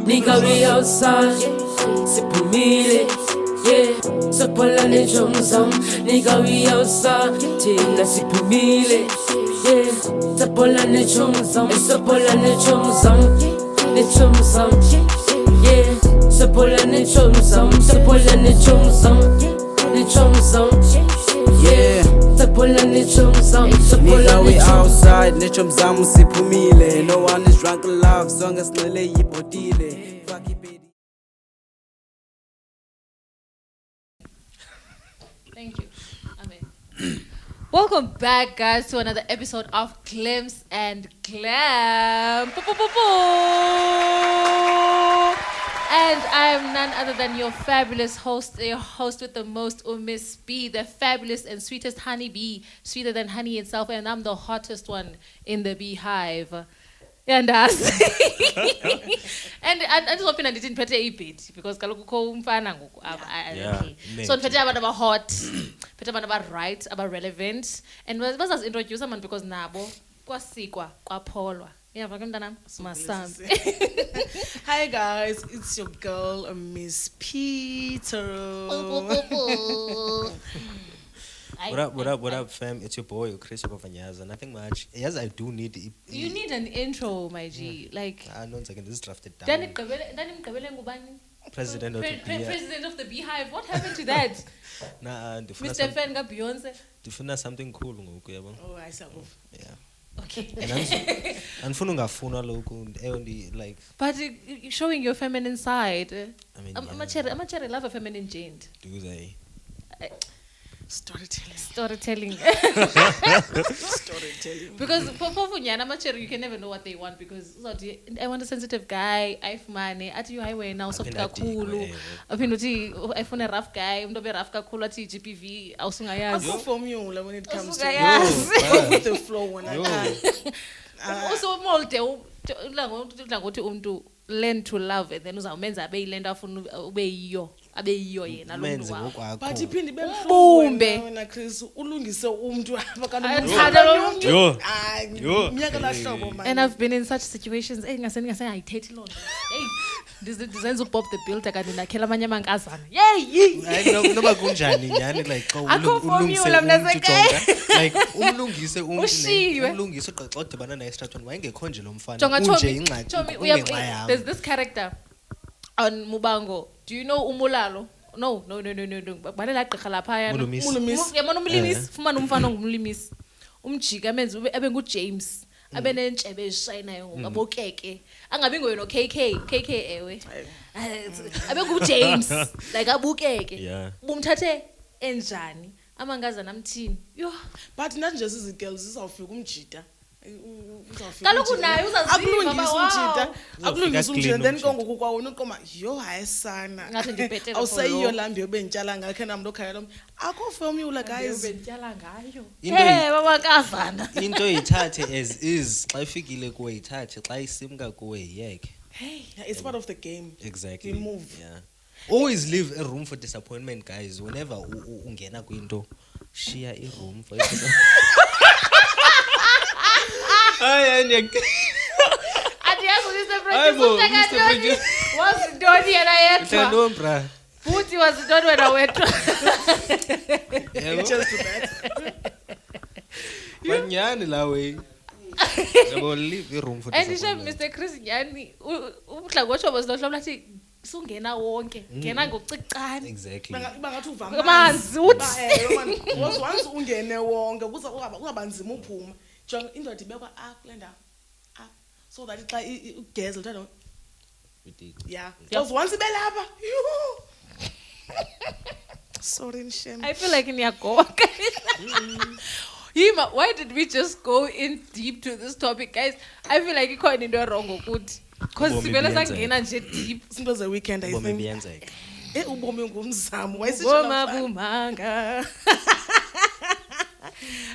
Nigga, we outside, siphumile, yeah. Sopola nechomzam, nigga, we outside, tina siphumile, yeah. Sopola nechomzam, nechomzam, yeah. Sopola nechomzam, yeah. Sopola nechomzam, Nigga, we outside, nechomzam siphumile. No one is drunk in love, song as nele yipotile. Fuck it, baby. Thank you. Amen. Welcome back, guys, to another episode of Glimpse and Glam. And I am none other than your fabulous host, your host with the most, Miss B, the fabulous and sweetest honey bee, sweeter than honey itself, and I'm the hottest one in the beehive. And I just hoping I didn't put a bit because kaloku kho umfana ngoku okay. So ndiphethe abantu aba hot, phethe abantu aba right, aba relevant, and bazazi introduce man because nabo kwasikwa kwapholwa. Uyava ke mntanami? Masambi. Hi guys, it's your girl Miss Peter. What up, fam? It's your boy, Chris Vanyaza. Nothing much. Yes, I do need... You need an intro, my G. Like... no, it's like, this is drafted down. Danny Mgabele ngubani? President of the Beehive. President of the Beehive. What happened to that? Mr. Fan ga Beyonce. Difuna something cool ngoku yabo. Oh, I saw. Yeah. Okay. Andifuna ungafuna lokhu only like. But showing your feminine side. I mean, I'm a cherry love a feminine gent. Do they? Storytelling. Because for Funyana Machero, you can never know what they want because I want a sensitive guy, I have money, at you highway now, soft kakulu. I want a rough guy, I'm not a rough kakulu at GPV, also I I'll go formula when it comes to go with the flow when I also mold learn to love it then uzamenza abe ilento afuna abe yiyo yena lo muntu wakho but iphindi bemhlombe wena Chris ulungise umuntu apha kanti yo mnyaka lahlobo man. And I've been in such situations ngase ayithethi lonto hey ndizenza uBob the Builder kanti nakhela amanye amankazana hayi noba kunjani nyani like xa ulungise like umlungise umuntu umlungise xa udibana naye estrathweni wayengekho nje lo mfana unje ingxaki there's this character on Mubango. Do you know Umulalo? No. Balela gqirha lapha yana. Yabona umlimisi, fumana umfana ongumlimisi. Umjika amenze abe nguJames. Abe nentshebe ezishayinayo ngabokeke. Angabi ngoyeno KK ewe. Abe nguJames like abukeke. Bumthathe enjani? Amangazana amthini. Yo, but not just as girls zizawufika umjita. Kaloku naye uzaziva akulungisa umjita then kongoku kwawona uqoma yo hayesana ngathi ndibhetele awusayiyo lambi yobentshala ngakhe namlo khaya lo akho formula guys yobentshala ngayo babakazana into ithathe as is xa ifikile kuwe ithathe xa isimka kuwe yeke it's part of the game. Exactly. We move. Yeah. Always leave a room for disappointment, guys. Whenever ungena kwinto share a room for Adiyazi Mr. Wasintoni yena yedwa. No, bra. Futhi wasintoni wena wedwa. Just to that. Banyani la we. Yabo leave a room for And disappointment. Mr. Chris Nyani uhlangotho bosilohlobo lathi sungena wonke ngena ngocicane. Exactly. Bangathi uva amanzi uthi was once ungene wonke kungabanzima uphuma. Jonga indoda ibekwa kulenda so that xa ugeze uthanda yeah was once belapha sorry shame. I feel like niyagoka. Why did we just go in deep to this topic, guys? I feel like ikhona into wrong ukuthi because sibela sangena nje deep sinto ze weekend I think ubomi buyenzeka ubomi ngumzamo wayisitsho manga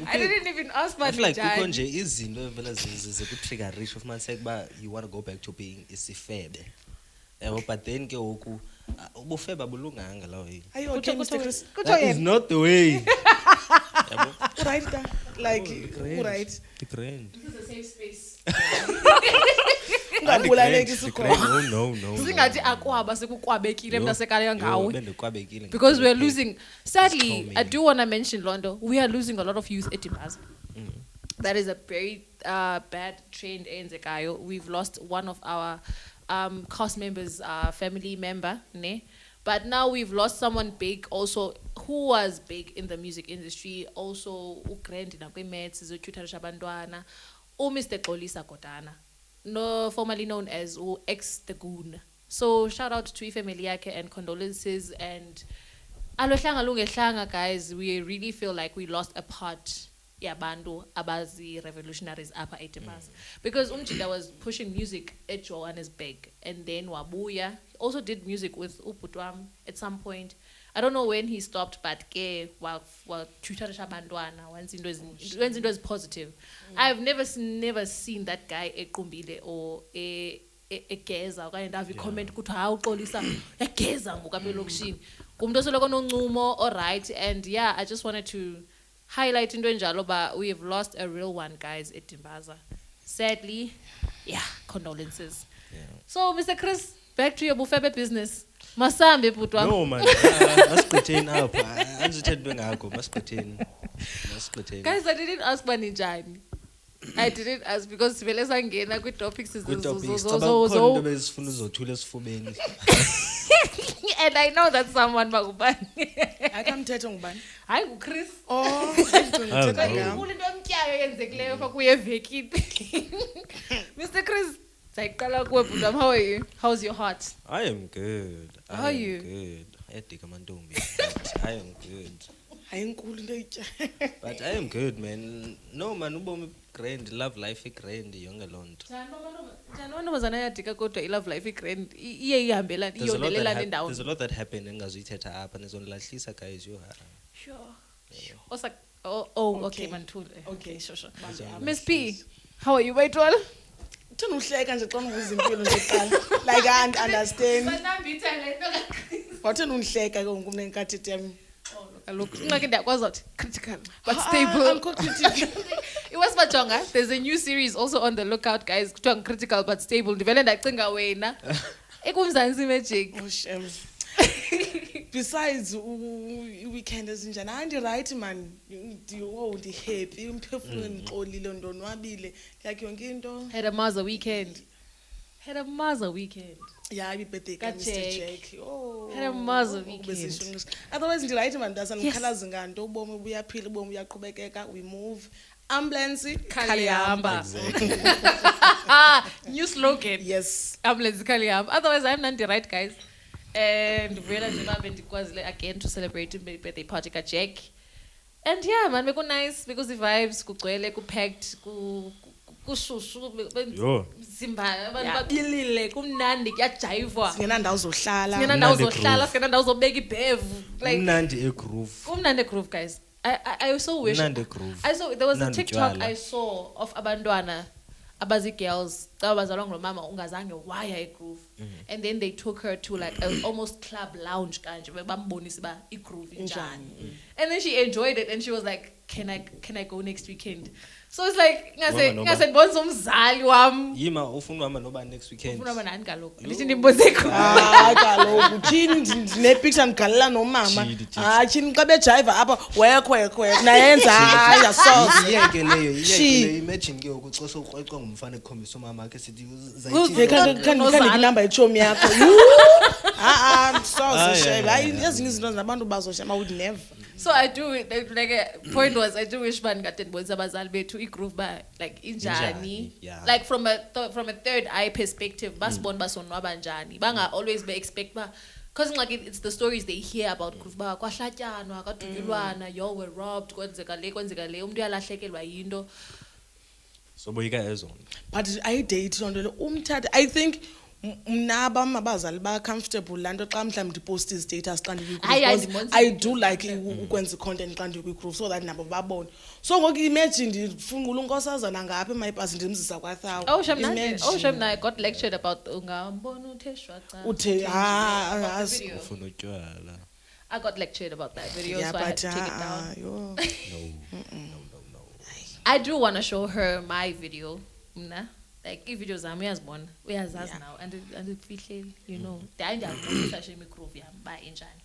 I didn't even ask my like kukho nje izinto evela zikutriggerisha ufumaniseka kuba you want to go back to being isifebe yabo but then ke ngoku ubufebe abulunganga lawo ayo okay Mr. Chris that is not the way yabo right like right the grand this is a safe space Ungabulaleki The isikhona. Grange, no. singathi akwaba sekukwabekile mntu asekaleyo ngawe Bendikwabekile because we're ngawe. losing sadly Just I do want to mention Londo, we are losing a lot of youth at Dimbaza. That is a very bad trend eyenzekayo. We've lost one of our cast members, family member, ne? But now we've lost someone big also who was big in the music industry, also uGrand nakwimets izothuthalisha abantwana, Mr. Xolisa Kotana, no formerly known as ex the Goon. So shout out to ifamily yakhe and condolences and alohlanga lungehlanga guys, we really feel like we lost a part yabantu abazi revolutionaries apha eDimbaza because Umjida was pushing music at Johannesburg and then wabuya also did music with uButwam at some point. I don't know when he stopped, but ke wa tutorisha abantwana wenza into positive. I've never seen that guy equmbile or egeza okanye ndavi comment ukuthi ha uxolisa egeza ngoku elokishini kumuntu osoloko noncumo all right. And yeah, I just wanted to highlight into enjalo, but we have lost a real one, guys, at Dimbaza. Sadly, yeah, condolences. Yeah. So, Mr. Chris, back to your buffet business. Masambe putwa. No man, masiqitheni apha. Anzithethe ngakho, masiqitheni. Guys, I didn't ask Banijani. I didn't ask because vele sangena kwi topics Kutopics bezifuna uzothula esifubeni. And I know that someone bakubani. Akamthetho ngubani? Hayi nguChris. Oh, ngithetha ngam. Inkulu into emtyayo eyenzekileyo fa kuye vekini. Mr. Chris, sayiqala kuwe Butwam, how are you? How's your heart? I am good. How are you? Good. Ayadika amantombi. I am good. Hayinkulu into itya. But I am good, man. No man, ubomi grand, love life grand yonke lonto. Njani amantombazana ayadika kodwa I-love life i-grand iye ihambelana iyondelelana endawo. There's a lot that happened engazuyithetha apha nizondilahlisa guys you are. Sure. Osa okay Manthule. Okay, sure. Miss P, how are you, Baitwal? Uthanda uhleka nje xa uvuza impilo nje qala. Like I can't understand. Banambitha le nto kaChris. Wathanda undihleka ke ngoku mna enkathethi yami. Kaloku ngake ndiyakwazi uthi critical but stable. Angikho critical. It was Majonga. There's a new series also on the lookout, guys. Kuthiwa critical but stable. Ndivele ndacinga wena. Ekumzansi Magic. Oh shame. Besides weekend ezinjani andi right man ndi happy umphefumulo ngixolile ndonwabile like yonke into. Had a Maza weekend. Yeah, birthday ka Mr. Jack. Oh. Had a Maza weekend. Otherwise ndi right man ndasanikhalaza nganto ubomi buyaphila ubomi uyaqhubekeka we move. Ambulance Kalihamba. New slogan. Yes. Ambulance Kalihamba. Otherwise I'm not the right guys. And vela nje babe ndikwazile again to celebrate the birthday party ka Jack. And yeah man, beko nice because the vibes kugcwele ku-packed kushushu simba abantu babilile kumnandi kuyajayivwa. Singenandawo zohlala. Singenandawo zobeka ibhevu. Like Umnandi egroove. Kumnandi groove guys. I so wish. There was a TikTok I saw of abantwana abazi girls xa bazalwa ngomama ungazange waya egroove and then they took her to like a almost club lounge kanje bambonisa ba igroove injani and then she enjoyed it and she was like can I go next weekend. So it's like ngase ndibonisa umzali wami yima ufuna uhamba noba next weekend. Ufuna uhamba nani kaloku lithi ndimbonise kaloku thini ndine picture ndigalela nomama thini xa bejiva apha wekho nayenza yasoze iyeke leyo imagine ke ukucosa ukrweqwa ngumfana ekhombisa umama wakhe sithi khandike inamba yechomi yakho soze shebe hayi ezinye izinto zabantu bazoshema would never. So I do like point was I do wish ban ngade ndibonisa abazali bethu igroove ba like injani like from a third eye perspective basibona basonwaba njani banga always be expect ba because like it's the stories they hear about groove ba kwahlatyanwa kadunyulwana you were robbed kwenzeka le umuntu uyalahlekelwa yinto so boyika ezona but I date lonto le umthatha I think mnaba mabazali ba comfortable lanto xa mhlawumbe ndipost status xa ndikwi I do like ukwenza content xa ndikwi group so that nabo babone so ngoku imagine ndifungula unkosazana ngapha emayibhasi ndimzisa kwaThawu. I got lectured about ungambona utheshwa xa uthe ufuna utywala. I got lectured about that video so I had to take it down. No. I do want to show her my video, like ii-videos zam uyazazi now andifihleli you know ndiyayindiyabonisa shem igroove yam uba injani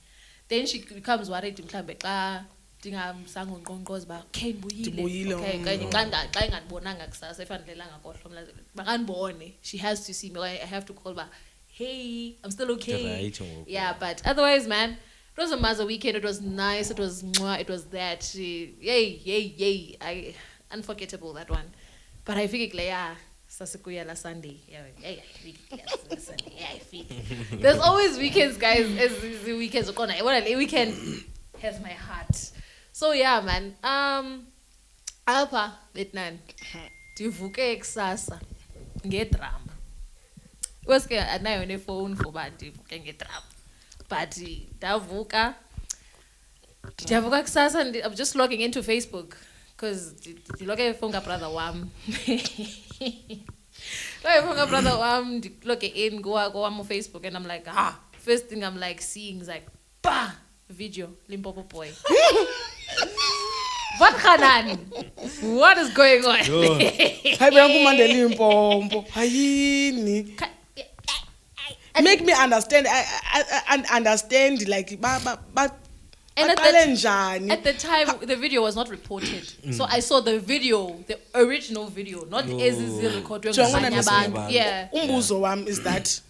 then she becomes worried mhlawumbe xa ndingamsanga unkqonkqoza uba okay ndibuyile okay kanye xa ingandibonanga kusasa efanelelanga kohlo makandibone she has to see me I have to call uba hey I'm still okay yeah but otherwise man it was a Maza weekend it was nice it was mwah, it was that yay I unforgettable that one but I feel like Sasikuya Sunday. There's always weekends, guys. As the weekends a weekend has my heart. So yeah, man. Alpha Vietnam. Ndivuke kusasa ngedrama. Weske anayo ne phone for ba ndivuke ngedrama. But ndavuka kusasa I'm just logging into Facebook. Because you look at Funga brother wam. Funga brother wam, look in, go on Facebook, and I'm like, first thing I'm like seeing is like, bah, video, Limpopo boy. What Hanan? What is going on? Make me understand. I understand like, but. And at the time, the video was not reported. So I saw the video, the original video, not as recorded. Yeah. Umbuzo wam is that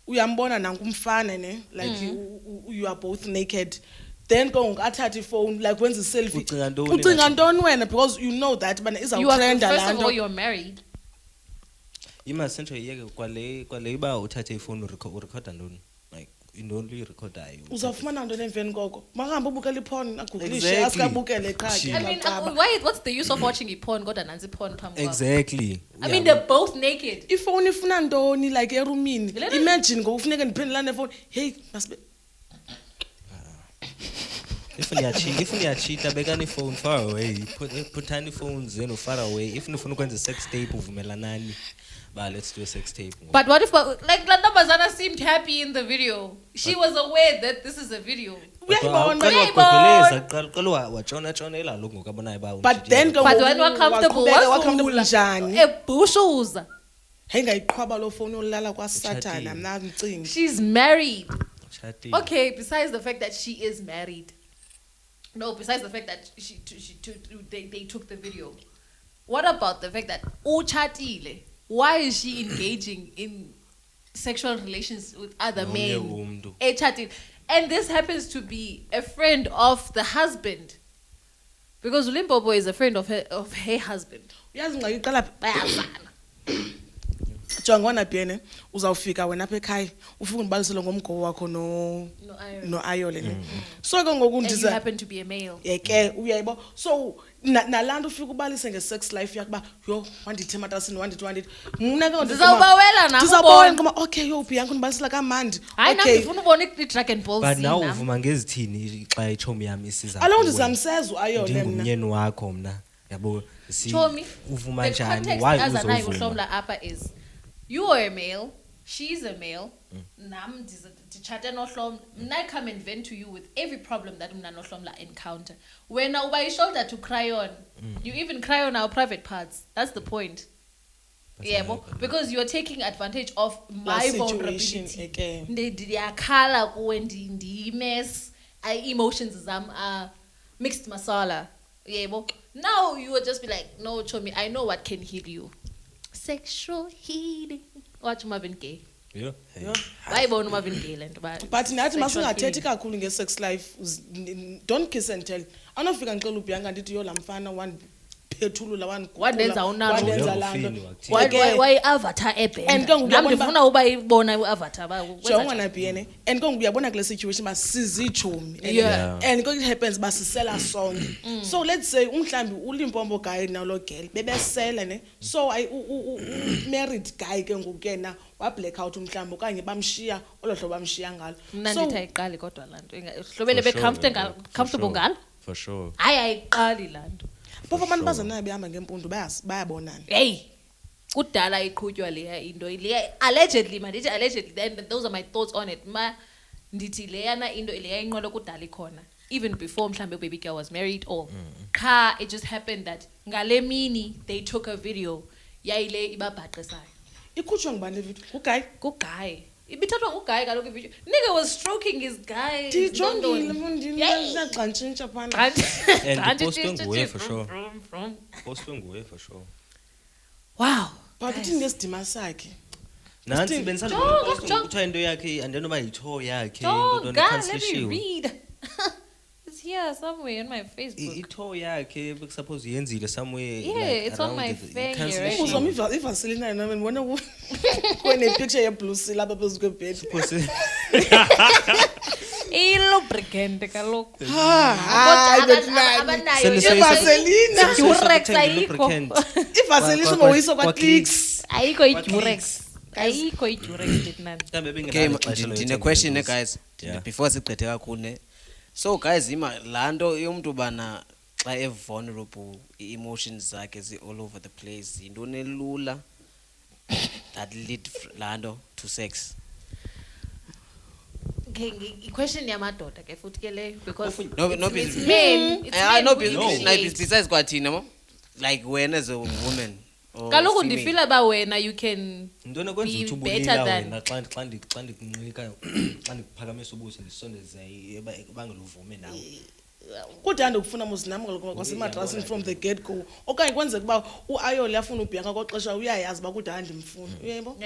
uyambona nangumfana ne like you are both naked. Then go athathe phone like when's the selfie. Ucinga ntoni wena because you know that but is you are first of all you're married. Imasentro yeke kwale iba uthathe iphone urecorda ntoni. Like indonly recordayo uzafumana ntoni emveni koko makahamba ubukela iporn agugulishe asikabukele qha I mean what's the use of watching iporn kodwa nansi porn phambi kwakho exactly I mean they're both naked iphone ifuna ntoni like erumini imagine ngokufuneka ndiphendulane phone hey masibe if niyachita bekani phone far away putani phones zenu far away if nifuna ukwenza sex tape uvumelanani but let's do a sex tape. But what if, like, Landa seemed happy in the video. She was aware that this is a video. But then, when we're comfortable, she's married. Okay, besides the fact that she is married. No, besides the fact that they took the video. What about the fact that Uchatile? Why is she engaging in sexual relations with other men? And this happens to be a friend of the husband. Because Limpopo is a friend of her husband. Jongwana Biene, uzawufika wena apha ekhaya ufike undibalisele ngomgo wakho no ayole ne. So ke ngoku ndiza you happen to be a male. Yeke uyayibo. So nalanto ufika ubalise nge-sex life yakho ba yo wandithe matasini wandithi mna ke ndizawubawela nami ndizawubawela ngoma okay yo Bianca undibalisela kamandi okay ngifuna ubona i-Dragon Ball but now uvuma ngezithini xa ichomi yami isiza alo ndizamsezwa ayole mna ngumnyeni wakho mna yabo Chomi uvuma njani why uzovuma apha is you are a male, she's a male. Nam dichate nohlom. I come and vent to you with every problem that mna nohlomla encounter. When now by shoulder to cry on, you even cry on our private parts. That's the point. Yeah, because you are taking advantage of my vulnerability. Ndiyakhala kuwe mess. Emotions zam are mixed masala. Yeah, now you will just be like, no, Chomi, I know what can heal you. Sexual healing. Watch Marvin Gaye. Yeah. Why born Marvin Gaye land? But nathi masingathethi kakhulu nge-sex life, don't kiss and tell. Anofika ngicela uBianca ndithi yo lamfana phethulula wandenza unalo why avatar ebe and ke ngiyabona uba ibona uavatar ba jonga na Biene and ke ngiyabona kule situation basizichomi and it happens basisela song so let's say umhlambi uLimpompo guy now lo girl bebesela ne so married guy ke ngokena wa black out umhlambi okanye bamshiya olohlo bamshiya ngalo mna ndithi ayiqali kodwa lanto hlobele be comfortable ngalo for sure ayiqali lanto Phofu abantu bazanayo behamba ngempundu bayabonana. Hey. Kudala iqhutywa leya into leya allegedly mandithi allegedly then those are my thoughts on it. Ndithi leyana into leya inqolo kudala ikhona. Even before mhlambe baby girl was married or it just happened that ngale mini they took a video yayile ibabhaqesayo ikhutshwa ngubani le video uguy nguguy ibithathwa nguguy kaloku ivideo nigga was stroking his guy ndijongile mfundini siyaxantshintsha phana and postwe nguye for sure postwe nguye for sure wow but uthini ngesidima sakhe nansi benisanokuthiwa into yakhe andenoba yitho yakhe into read it's here somewhere on my Facebook itho yakhe bekusuppose yenzile somewhere yeah it's on my finger uzoma ivaseline nayo ngibona kune picture ye blue seal lapha phezu kwebed ilubricant kaloku abanayo ivaseline Durex ayikho ivaseline ungoyiso kwa clicks ayikho iDurex ayikho iDurex letnani ndine question guys before sigqithe kakhulu so guys lanto yomuntu bana xa vulnerable emotions zakhe zi all over the place into nelula that lead lanto to sex question yamadoda ke futhi ke leyo because no besides kwathina mo like when as a woman kaloku ndifila ba wena you can ntona kwenza ukuthi ubulila wena xa ndikunqika xa ndikuphakamisa ubuso ndisondeze bangeluvume nawe kodwa ndikufuna muzinami kaloku kwasemadrasini from the get go okanye kwenzeka kuba uayole afuna ubhyanka kwaxesha uyayazi ba kudala ndimfuna uyebo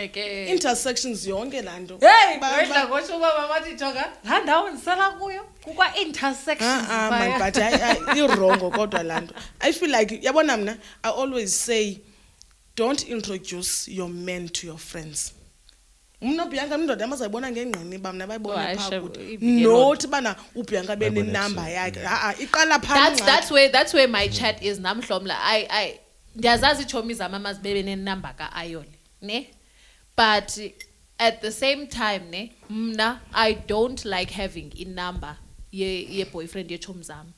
intersections yonke lanto wedla ngotsho uba mamathi jonga laa ndawo ndisala kuyo kukwa intersections but irongo kodwa lanto I feel like yabona mna I always say don't introduce your men to your friends umna ubhyanka indoda amazayibona ngengqini bamna bayibona pha kude not bana ubhyanka bene number yakhe iqala phansi that's where my chat is namhlomla I ndiyazazi ichomi zama mazibebe ne number ka Ayole ne but at the same time ne mna I don't like having a number ye boyfriend ye chomi zama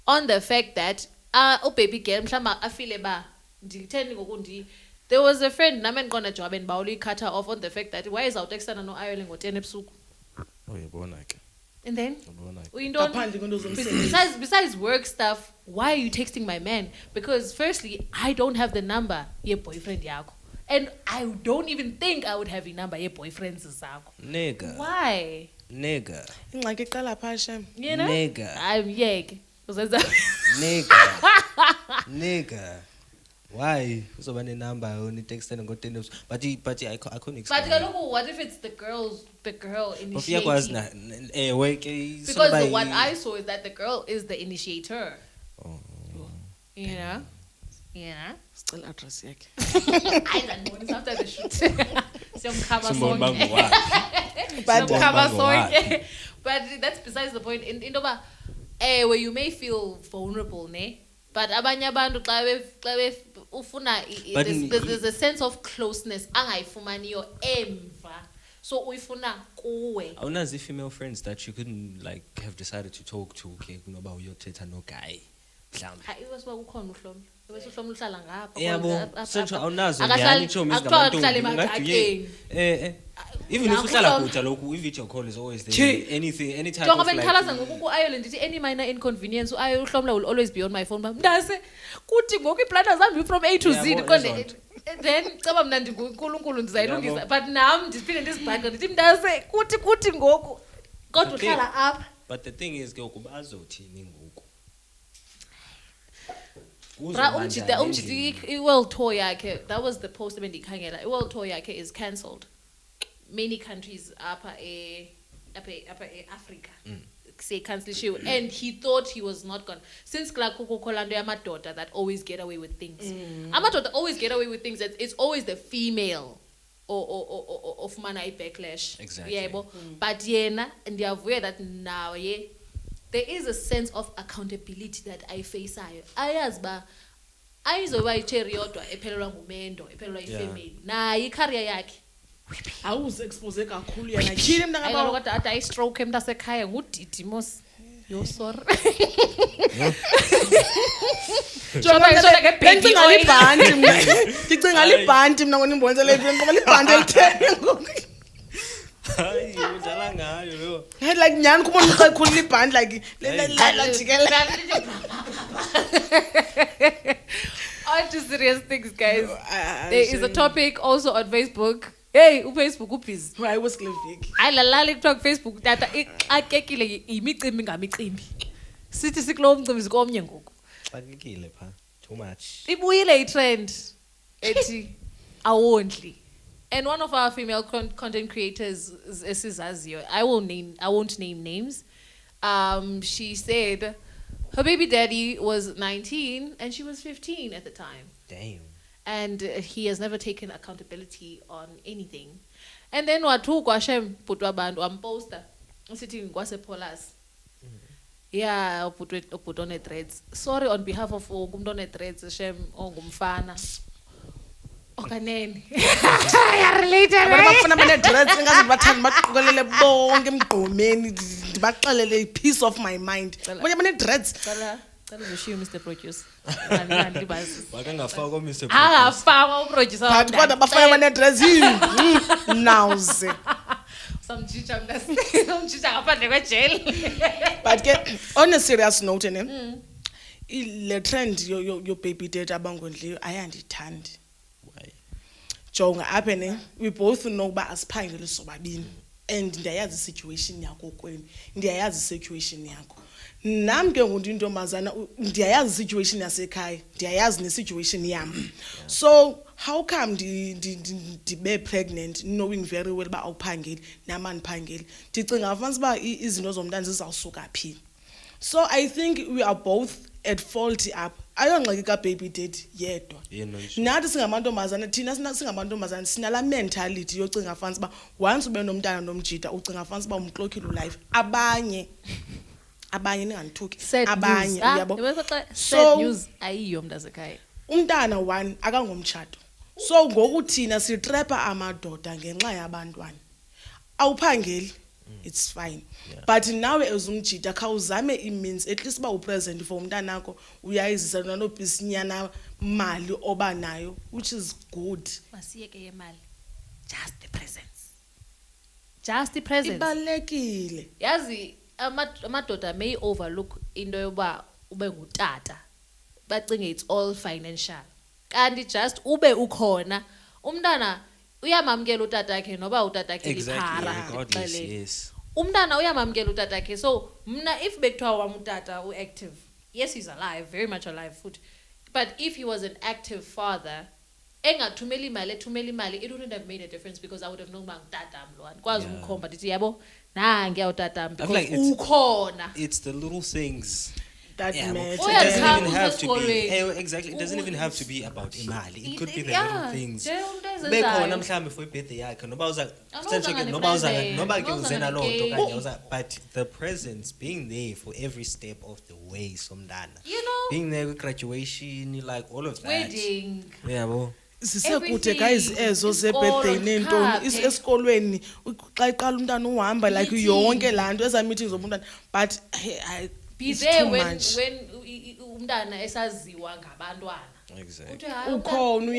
on the fact that baby girl mhlamba afile ba nditheni ngokundi there was a friend nami endiqonda jobeni bawuli cut her off on the fact that why is out external no Ayole ngo10 ebusuku uyabona ke and then besides work stuff why are you texting my man because firstly I don't have the number ye boyfriend yakho and I don't even think I would have a number ye boyfriends zakho nigga why nigga ingxaki iqala phasha you know nigga I'm yeke uzenza nigga why uzoba ne number oni text ngo10 but I couldn't explain but kaloku what if it's the girl initiating because what I saw is that the girl is the initiator you know still address yakhe I don't know after the shoot siyomkhaba sonke but that's besides the point into ba where you may feel vulnerable ne but abanye abantu xa ufuna there's a sense of closeness angayifumaniyo emva so uyifuna kuwe awunazi female friends that you couldn't like have decided to talk to ke kunoba uyothetha no guy mhlawumbe iwesiba kukhona uhlomlo uhlomlo uhlala ngapha yabo sentsho awunazo ngiyani ichomi ezingabantu even if uhlala kude lokhu i-video call is always there any type jonga of bendikhalaza ngoku Ayole ndithi any minor inconvenience Ayole uhlomla will always be on my phone ndase kuthi ngoku iplana zami from A to Z konde then caba mna ndingunkulunkulu ndizayilungisa but nam ndiphinde ndizibhaqe ndithi mntase kuthi ngoku kodwa uhlala apha but the thing is ke ukuba azothini ngoku umjidi i-world tour yakhe that was the post ebendiyikhangela i-world tour yakhe is cancelled many countries apha e-Africa seyikhanselishiwe and he thought he was not gonna since kukho lanto yamadoda that always get away with things amadoda always get away with things it's always the female ofumana i-backlash yebo but yena ndiyavuya that naye there is a sense of accountability that ayifaceayo ayazi ba ayizoba icherry yodwa ephelelwa ngumendo ephelelwa ifamily naye icareer yakhe awuze expose kakhulu yena tyhini mna ngaba kodwa ade ayi-stroke emntasekhaya ngudidi mos yo sorry ndicinga libhanti mna ndicinga libhanti mna ngona imbonise le ngoba libhanti elithele ngoku hayi udlala ngayo yo like nyani kubona kakhulu libhanti like la jikela On to serious things, guys. There is a topic also on Facebook. Hey, Facebook ubhizi. Why was Cliffy? Ayilalali kuthiwa Facebook tata ixakekile imicimbi ngamicimbi. Sithi sikulo mcimbi komnye ngoku. Xakekile pha. Too much. Ibuyile itrend ethi awondli. And one of our female content creators esizaziyo, I won't name names. She said her baby daddy was 19 and she was 15 at the time. Damn. And he has never taken accountability on anything. And then watu kwashem putwa bantu amposter sitting kwase Polas. Yeah, put on a threads. Sorry on behalf of umuntu on threads shem ongumfana. Okaneni. I related. Abafuna bane-dreads ngazi bathanda baqukelele bonke emgqomeni ndibaxelele piece of my mind. Bonke bane-dreads. Cala uzoshiya Mr. Producer. Wakangafakwa Mr. Akafakwa uproducer. But kodwa bafuna bane-dreads nawuze. Samjija ngaphandle kwejele. But ke on a serious note le trend yo baby date abangondliyo ayandithandi. Jonga apha ne we both know ba asiphangele sobabini and ndiyayazi situation yakho kweni ndiyayazi situation yakho nami ke ngunto intombazana ndiyayazi situation yasekhaya ndiyayazi ne situation yami so how come ndibe pregnant knowing very well ba awuphangeli nama ndiphangeli ndicinga afanele ba izinto zomntana zizawusuka phi so I think we are both at fault up ayongxaki ka baby date yedwa nathi singamantombazana thina singamantombazana sinala mentality yocinga fanele ba once ube nomntana nomjida ucinga fanele ba umxokhile ulife abanye ningandithuki abanye uyabo so news ayiyo mntasekhaya umntana one akangomtshato so ngoku thina sitrapha amadoda ngenxa yabantwana awuphangeli it's fine but nawe ezumjida khawuzame imeans at least ba upresent for umntana nakho uyayizisa nanobhisinyana mali oba nayo which is good masiyeke yemali just the presence ibalekile yazi amadoda may overlook into yoba ube ngutata bacinge it's all financial kanti just ube ukhona umntana uyamamkela utata yakhe noba utata yakhe liphara yes umntana uyamamkela utata yakhe so mna if bekuthiwa wam utata uactive yes he's alive very much alive foot but if he was an active father engathumeli imali it wouldn't have made a difference because I would have known uba ngutata lo andikwazi umkhomba ndithi yabo nange utata because ukhona it's the little things that matter. It doesn't even have to be exactly. It doesn't even have to be about imali. It could be the little things. Bekhona mhlambe for birthday yakhe noba ke uzena lo nto kanye but the presence being there for every step of the way somntana. You know, being there with graduation like all of that. Wedding. Yabo. Sisekude guys ezo ze-birthday nentoni esikolweni xa iqala umntana uhamba like yonke laa nto eza meetings zomntana but be there when umntana esaziwa ngabantwana exactly ukhona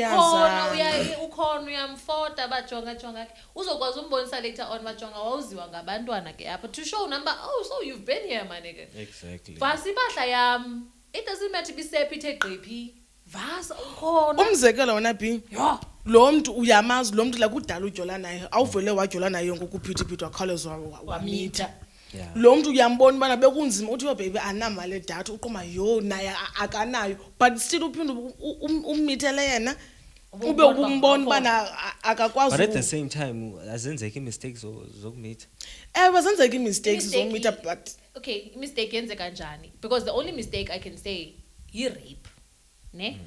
uyamfota bajonga uzokwazi umbonisa later on bajonga wawuziwa ngabantwana ke apha to show number so you've been here my nigga exactly vasi impahla yam it doesn't matter bisephi ithe gqiphi vasa ukhona umzekelo wona B lo mntu uyamazi lo mntu la kudala ujola naye awuvele wajola naye ngokuphithiphithi wakhawulezwa wamitha lo mntu uyambona bana bekunzima uthi yo baby anamali edatha uqoma yo naye akanayo but still uphinde ummithele yena ube umbona bana akakwazi but at the same time azenzeki mistakes zokumitha zenzeki mistakes zokumitha but okay mistake yenzeka kanjani because the only mistake I can say rape ne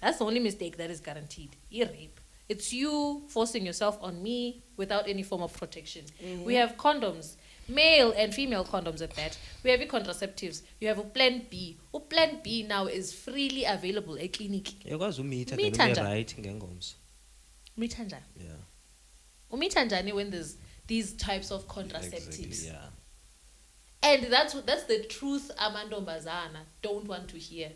that's the only mistake that is guaranteed rape it's you forcing yourself on me without any form of protection we have condoms male and female condoms at that. We have contraceptives. You have a plan B. Plan B now is freely available at clinic. Uyakwazi umitha right ngengomso. Umitha njani? Yeah. Umitha njani when there's these types of contraceptives. Exactly, yeah. And that's the truth amantombazana don't want to hear.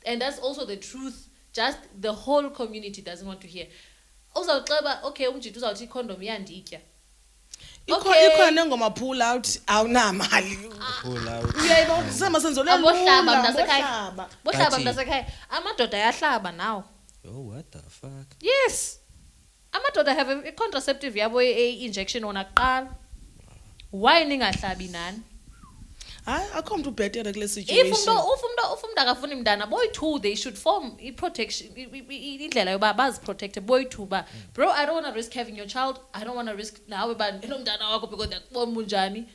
And that's also the truth just the whole community doesn't want to hear. Uzawuxeba okay umjito uzawuthi condom yanditya. ikhona nengoma pull out awunamali Pull out. uyayibona semasenzo le abohlaba mntasekhaya bohlaba mntasekhaya amadoda ayahlaba now. Oh, what the fuck? Yes, amadoda have a contraceptive yabo injection ona kuqala. Why ningahlabi nani? hayi akho umuntu ubhetere kule situation If umntu akafuni mntana boy two they should form protection indlela yoba bazi protect boy two ba bro I don't want to risk having your child, I don't want to risk nawe ba nomntana wakho because yakubona munjani.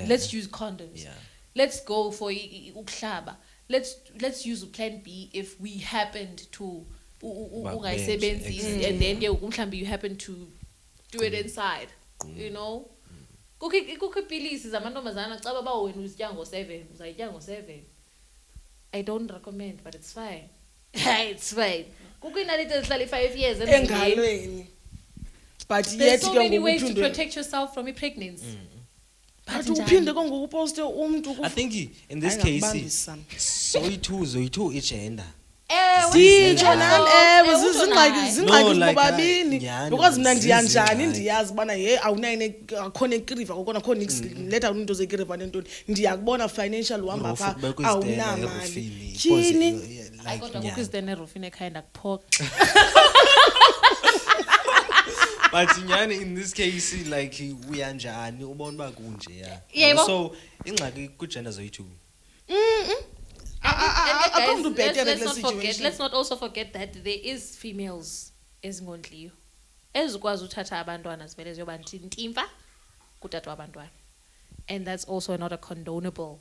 Let's use condoms. Let's go for ukuhlaba. Let's use plan B if we happened to ungayisebenzisi and then mhlambi you happen to do it inside, you know. Kukho ipilisi zamantombazana caba ba wena uzitya ngo7 uzayitya ngo7. I don't recommend but it's fine. It's fine. Kukho inaliti ezihlala 5 years engalweni but there's yet so many ways to protect yourself from pregnancy. But uphinde kongokuposte umuntu I think in this case zoyi-2 igender. Sitsho nami zingxaki bobabini because mina ndiyanjani ndiyazi ubana awunayine akhona ekriva kokona khona letha into zekriva nentoni ndiyakubona financial uhamba pha awunamali tyhini Kodwa kukho izidene erofini ekhaya kuphoqa. But nyani in this case like uyanjani ubona ba kunje so ingxaki ku gender zoyi-2. Let's not also forget that there is females ezingondliyo ezikwazi uthatha abantwana zivele ziyoba ntimfa kutata wabantwana, and that's also not a condonable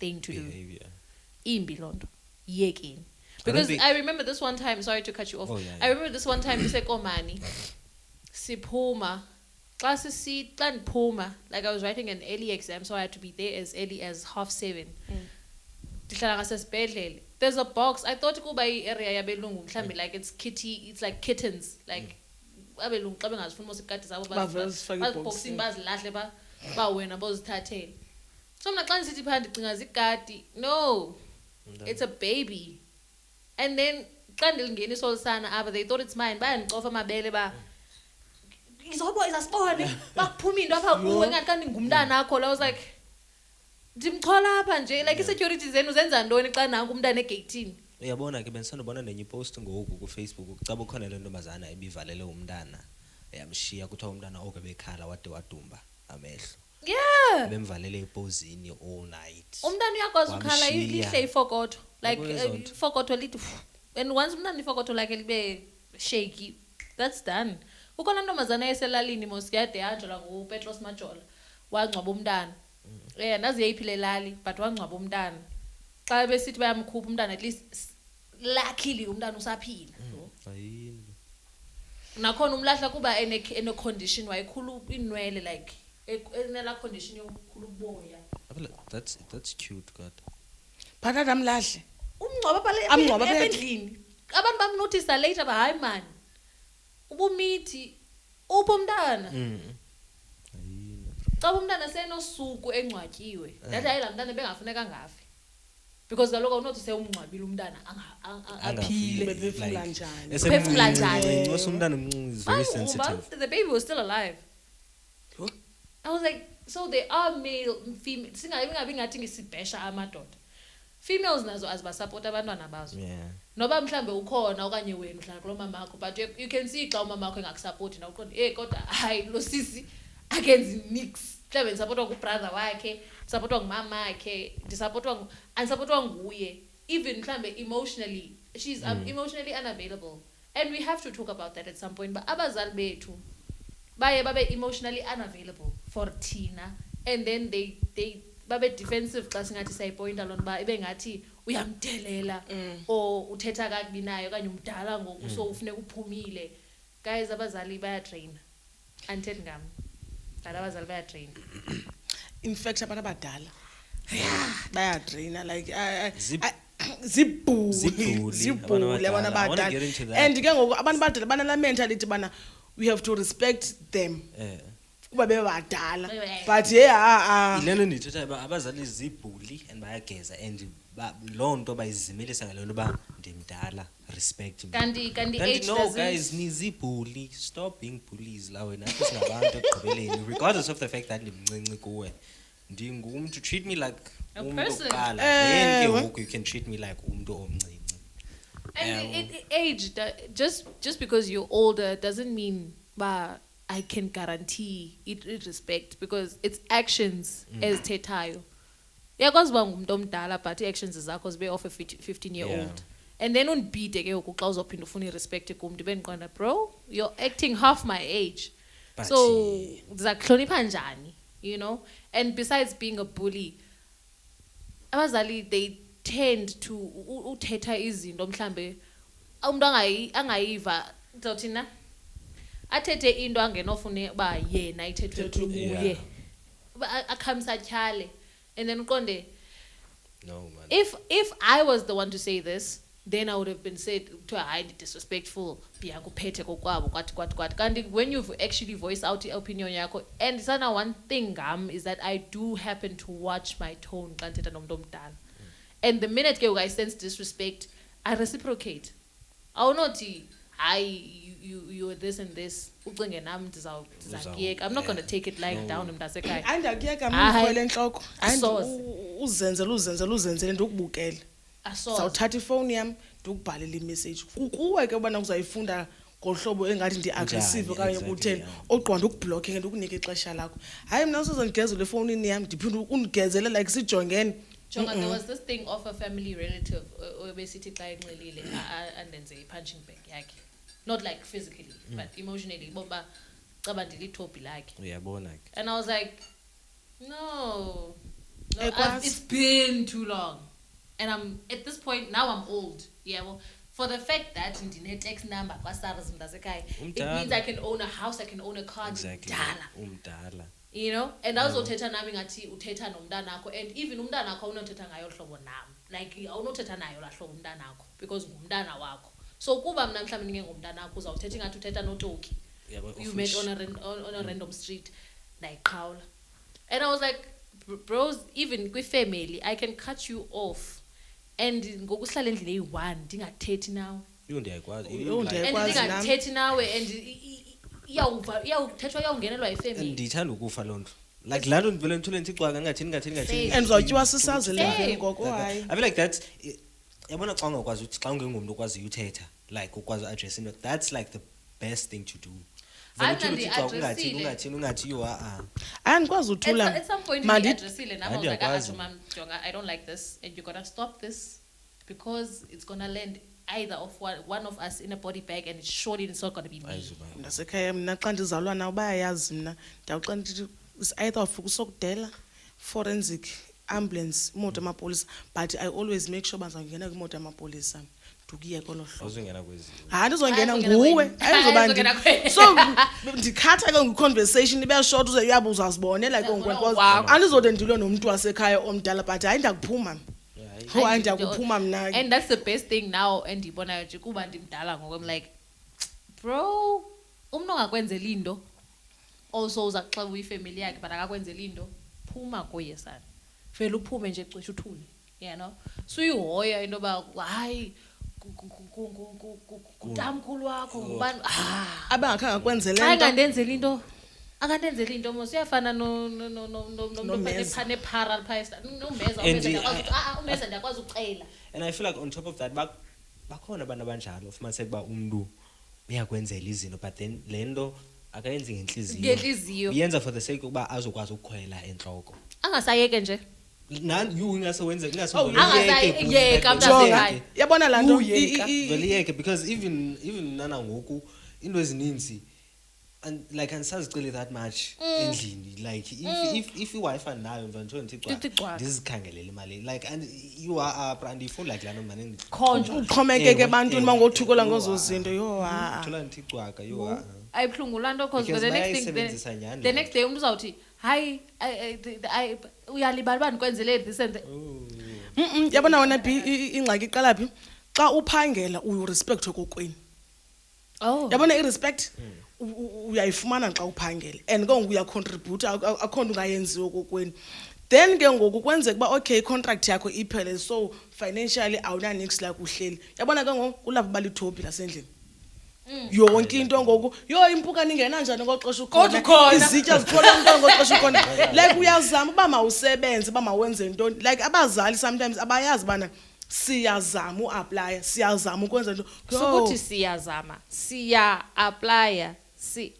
thing to do. Imbi lonto yekini. Because I remember this one time, sorry to cut you off. I remember this one time Komani siphuma xa ndiphuma, like I was writing an early exam so I had to be there as early as 7:30. Ndihlala ngasesibhedlele. There's a box. I thought kuba area yabelungu mhlambi like it's like kittens, like abelungu xa bengazifuni mosikati zabo baziboxing bazilahle ba wena bozithathele. So mna xa ndisithi phanda ndicinga zikati. No, it's a baby. And then xa ndilingena isolisana apha they thought it's mine. Bayandicofa amabele ba izobo izasibone bakuphuma into apha kuwe ngathi kanti ngumntana akho. I was like ndimxhola apha nje like i-security zenu zenza ntoni xa nanku umntana egeyithini. Uyabona ke bensandobona nenye ipost ngoku ku Facebook kucaba ukhona le ntombazana ebivalele umntana yamshiya kuthiwa umntana oke bekhala wade wadumba amehlo. Yeah, bemvalele epozini all night. Umntana uyakwazi ukhala lihle ifokotho like ifokotho lithi and once umntana ifokotho lakhe libe shaky that's done. Kukhona ntombazana eselalini mosikade yanjela nguPetros Majola wangcwaba umntana. Nazi yayiphile lali but wangcwaba umntana. Xa besithi bayamkhupha umntana at least luckily umntana usaphila. Nakhona umlahla kuba ene condition wayikhulu inwele like enela condition yokukhulu uboya. That's cute god. Phakathi amlahle Umngcwaba phala endlini. Abantu bamnotice later ba hayi man. Ubumithi upho umntana. Xa umntana senosuku engcwatyiwe ndathi hayi la mntana bengafuneka ngafi because kaloku unotice umngcwabile umntana aphile bephefumula njani bephefumula njani ngoba umntana omncinci is very sensitive. The baby was still alive. I was like, so they are male female singabi ngathi ngisibhesha amadoda. Females nazo azibasupport abantwana bazo. Noba mhlambe ukhona okanye wena uhlala kulo mama wakho but you can see xa umama wakho engakusupport na uqonda kodwa hayi lo sisi akenzi mix. Mhlambe ndisupportwa ngubrother wakhe, ndisupportwa ngumama wakhe, andisupportwa nguye. Even mhlambe emotionally she's emotionally unavailable, and we have to talk about that at some point. But abazali bethu baye babe emotionally unavailable for thina, and then they babe defensive xa singathi sayipointa lona ba ibe ngathi uyamdelela or uthetha kakubi naye okanye umdala ngoku so ufuneka uphumile. Guys, abazali bayatrain andithethi ngam but abazali bayatrain. In fact abantu abadala bayatraina like zibhuli abantu abadala and ke ngoku abantu abadala banala mentality bana we have to respect them kuba bebadala but ilento ndithetha abazali zibhuli and bayageza and loo nto bayizimilisa ngale nto uba ndimdala respect me. Kanti age no doesn't- guys nizibhuli, stop being bullies la wena nathi singabantu ekugqibeleni regardless of the fact that ndimncinci kuwe ndingumntu, treat me like A umntu person. oqala then ke ngoku you can treat me like umntu omncinci. And age, just because you're older doesn't mean but I can guarantee it respect, because it's actions as tetayo. Yakwazi uba ngumuntu omdala but actions zakho zibe off a 15-year-old. And then unibhide ke ngoku xa uzophinda ufuna irespect kumntu bendiqonda bro, you're acting half my age. But So ndiza kuhlonipha njani, you know? And besides being a bully, abazali they tend to uthetha izinto mhlambe umuntu angayiva ndothina athethe into angenofune ba yena ithethwe kuye akhamisa tyhale, and then uqonde No man. if I was the one to say this, then I would have been said to a disrespectful biyakuphethe kokwabo kwathi kanti when you've actually voiced out your opinion yakho. And sana one thing is that I do happen to watch my tone xa ndithetha nomuntu omdala. And the minute I sense disrespect, I reciprocate. Awunothi hayi you this and this ucinge nami ndizakuyeka. I'm not going to take it lying down mntasekhaya. Andakuyeka mkhwele enhloko. Asoze. Uzenzele ndokubukela. Asoze. Sawuthatha ifoni yami ndikubhalela imessage. Kukuwe ke ubana uzayifunda ngohlobo engathi ndi-aggressive okanye kutheni oqonda ukubhlokhe ngento ukunike ixesha lakho. Hayi mina usozondigezela efonini yami ndiphinde undigezele like sijongene. Jonga, there was this thing of a family relative obesithi xa enxilile andenze i-punching bag yakhe. Not like physically, but emotionally. Boba caba ndilithopi lakhe. Uyabona ke. And I was like, no, Ekwazi. it's been too long. And I'm at this point now I'm old. Yeah, well, for the fact that ndine tax number kwaSARS mntasekhaya, it means I can own a house, I can own a car. Exactly. Ndala. Umdala. You know, and awuzothetha nami ngathi uthetha nomntanakho, and even umntanakho awunothetha ngayo hlobo nami, like awunothetha nayo la hlobo umntanakho because ngumntana wakho. So kuba mina mhlawumbe ngengumntanakho uzawuthetha ngathi uthetha noToki. You met on a random street like Khawula. And I was like, bros, even with family I can cut you off and ngokuhlala endlini eyi-1 ndingathethi nawe. Yho ndiyakwazi. And ndingathethi nawe and iyawuthethwa iyawungenelwa yifamily. Ndithanda ukufa loo nto. Like laa nto ndivele ndithule ndithixwaka ngathini. And uzawutyiwa sisazi le mveni ngoko hayi. I feel like that's yabona xa ungakwazi uthi xa ungengumntu okwaziyo uthetha like ukwazi address into, that's like the best thing to do. Ungathi yo Andikwazi uthula. At some point we addressile nabo like mom Jonga, I don't like this and you gotta stop this because it's gonna land either of one of us in a body bag and surely it's not gonna be me. Ndasekhaya mina xa ndizalwa nawo bayayazi mina ndawuxa ndithi is either of kusokudela forensic ambulance imoto yamapolisa, but I always make sure bazawungena kwimoto yamapolisa ndukuye kolo hlobo. Uzongena kwezi. Hayi ndizongena nguwe. Ayizobandi. So ndikhatha ke ngeconversation ibe short uyabo uzazibonela ke ngonkwenkozo. Andizode ndilwe nomuntu wasekhaya omdala but hayi ndakuphuma. Hayi ndakuphuma mina. And that's the best thing now and ndibona nje kuba ndimdala ngoku I'm like bro umuntu ongakwenzela into also uza xa uyifamily yakhe but akakwenzela into phuma kuye sana. Vele uphume nje cishe uthule, you know. So uyihoya into ba hayi kutamkhulu wakho ngubani abangakhange kwenzele into akandenzela into mos uyafana no phane para phayista nomeza umeza ndiyakwazi ucela. And I feel like on top of that bakhona abantu abanjalo ufumaniseke uba umntu uyakwenzela izinto but then le nto akayenzi ngenhliziyo uyenza for the sake ukuba azokwazi ukukhwela entloko angasayeke nje yabona laa nto veliyeke because even nana ngoku into ezininzi like andisaziceli that much endlini like if iWi-Fi nayo mva nje ndithixwa ndizikhangelele imali like and you are andifuni like laa nto mane uxhomekeke ebantwini mangothukola ngozo zinto thola ndithixwaka ayibuhlungu laa nto cause the next day umntu uzawuthi hayi uyalibala uba ndikwenzele this and yabona wena B ingxaki iqala phi xa uphangela uyurespect kokweni. Yabona irespect uyayifumana xa uphangela and ke ngoku uyacontribute akho nto ungayenziyo kokweni. then ke ngoku kwenzeka uba okay contract yakho iphele so financially awunanix la kuhleli yabona ke ngoku kulapho balithopi lasendlini yonke into ngoku impukane ingena njani ngoxesha ukhona izitya zithola into ngoxesha ukhona like uyazama uba mawusebenze uba mawenze ntoni like abazali sometimes abayazi bana siyazama uapply siyazama ukwenza into sokuthi siyazama siya apply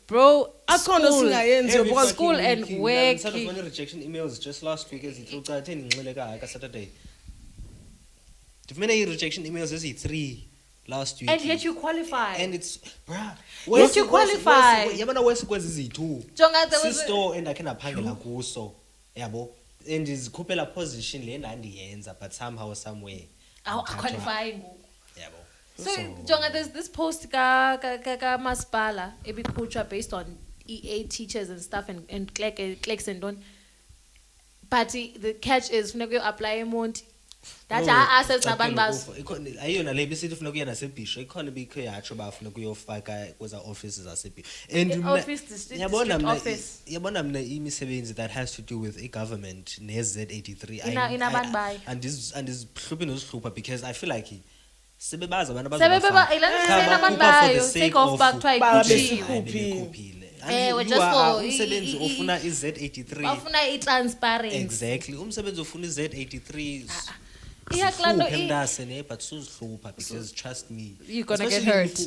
bro akhona singayenzi because school and work instead of rejection emails just last week ezithucathe ndinxileka ka Saturday ndifumene rejection emails ezi3 last week and yet you qualify and it's bruh yet you qualify yabona wesikwenza izi2 jonga there was store endakhe ndaphangela kuso yabo endizikhuphela position le ndandiyenza but somehow somewhere qualifying yabo so jonga there's this post ka masipala ebikhutshwa based on EA teachers and stuff and clerks and don't but the catch is funeka you apply eMonti that assets nabantu bazo ayona le bisithi ufuna kuya nasebhisho ikhona bikho yatsho bafuna kuyofaka kweza offices zasebhisho and yabona mina imisebenzi that has to do with government neZ83 inabantu bayo andizihlupi nozihlupa because I feel like sebebaza abantu abantu bayo take off back try ukhuphile just for umsebenzi ofuna iZ83 bafuna itransparency exactly umsebenzi ofuna iZ83 but suzihlupa because trust me you're gonna get hurt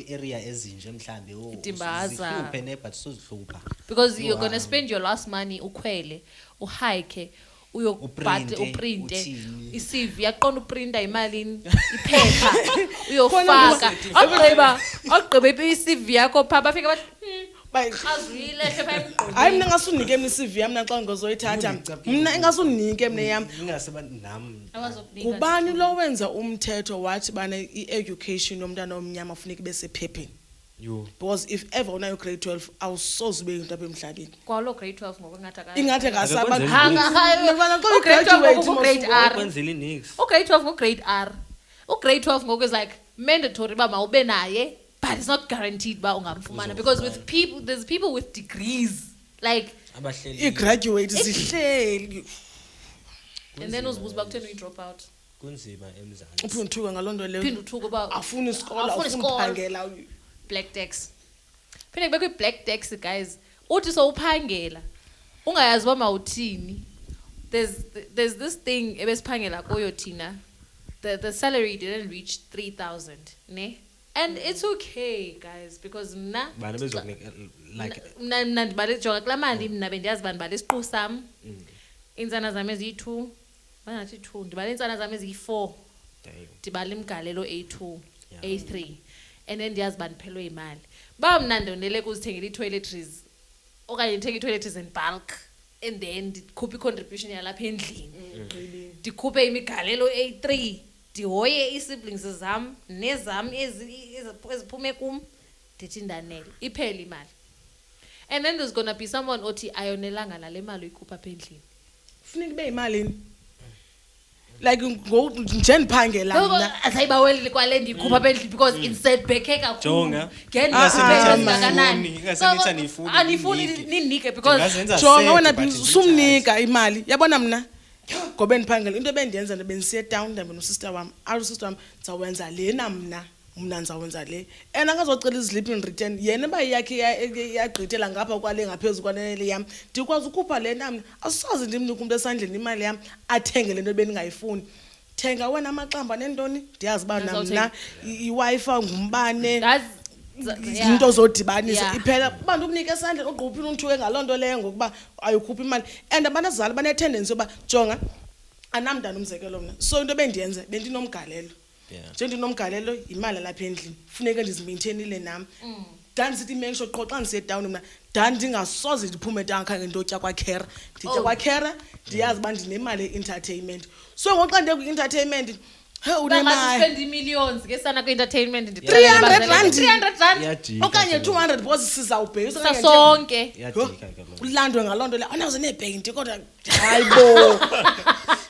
area ezinje mhlambe Timbaza but suzihlupa because you're gonna spend your last money ukhwele uhike uyobhate uprinte iCV yaqonda uprinta imalini iphepha uyofaka agqiba iCV yakho pha bafika bathi azwile phepha emgqonyeni hayi mina ngasunike mina iCV yami naxa ngizoyithatha mina engasunike mina yami ingaseba nami abazokunika ubani lo wenza umthetho wathi bana i-education yomntana omnyama kufuneka besephepheni because if ever unayo grade 12 awusoze ube into apha emhlabeni kwalo grade 12 ngokungathi ingathi akasaba grade 12 grade R kwenzile nix grade 12 grade R grade 12 ngoku is like mandatory ba mawube naye but it's not guaranteed ba ungamfumana because with people there's people with degrees like abahleli i-graduate sihleli and then uzibuza bakutheni uyi-drop out kunzima emzantsi uphinda uthuka ngaloo nto phinda uthuka uba afuna isikolo afuna uphangela black tax phinde kubekho i-black tax guys uthi so uphangela ungayazi uba mawuthini there's this thing ebesiphangela kuyo thina the salary didn't reach 3,000 ne and it's okay guys because mna bana bezokunika like mna ndibale jonga kulaa mali mna bendiyazi uba ndibale isiqu sam iintsana zam eziyi-2 bangathi 2 ndibale iintsana zam eziyi-4 ndibale imgalelo A2 A3 and then ndiyazi uba ndiphelwe imali ba mna ndonele kuzithengela ii-toiletries okanye ndithenge ii-toiletries in bulk and then ndikhuphe i-contribution yalapha endlini ndikhuphe imigalelo A3 ndihoye ii-siblings zam nezam eziphume kum ndithi ndanele iphele imali and then there's gonna be someone othi ayonelanga nale mali uyikhupha apha endlini kufuneka ibe yimalini like nje ndiphangela mna asayibaweli kwale ndiyikhupha apha endlini because insetbhekhe jonga anifuni ninike because jonga wena sumnika imali yabona mna ngoba ndiphangela into ebendiyenza ndibendisiye down ndambe nosister wam usister wam ndizawwenza lena mna ndizawwenza le and angazocela iziliphi in return yena uba yakhe yagqithela ngapha kwale ngaphezulu kwanele yam ndikwazi ukhupha lena mna asoze ndimnike umntu esandleni imali yam athenge le nto bendingayifuni thenga wena amaxamba nentoni ndiyazi uba namna iWi-Fi ngumbane into zodibanisa iphela uba ndikunika esandleni ugquphile unthuke ngaloo nto leyo ngokuba ayikhuphi imali and abantu azali banetendency yoba jonga anamntana umzekelo mna so into bendiyenze bendinomgalelo nje ndinomgalelo imali lapha endlini funeka ndizimaintainile nam ndandisithi make sure qho xa ndisiye down mna ndingasoze ndiphume down khange ndotya kwakhera nditya kwakhera ndiyazi uba ndinemali ye-entertainment so ngoxa ndiye kwi-entertainment unemali spend millions ngesana kwi-entertainment 300 rand 300 rand okanye 200 because sizawubhekisa sonke ulandwe ngaloo nto le anawuze neebhenti kodwa hayibo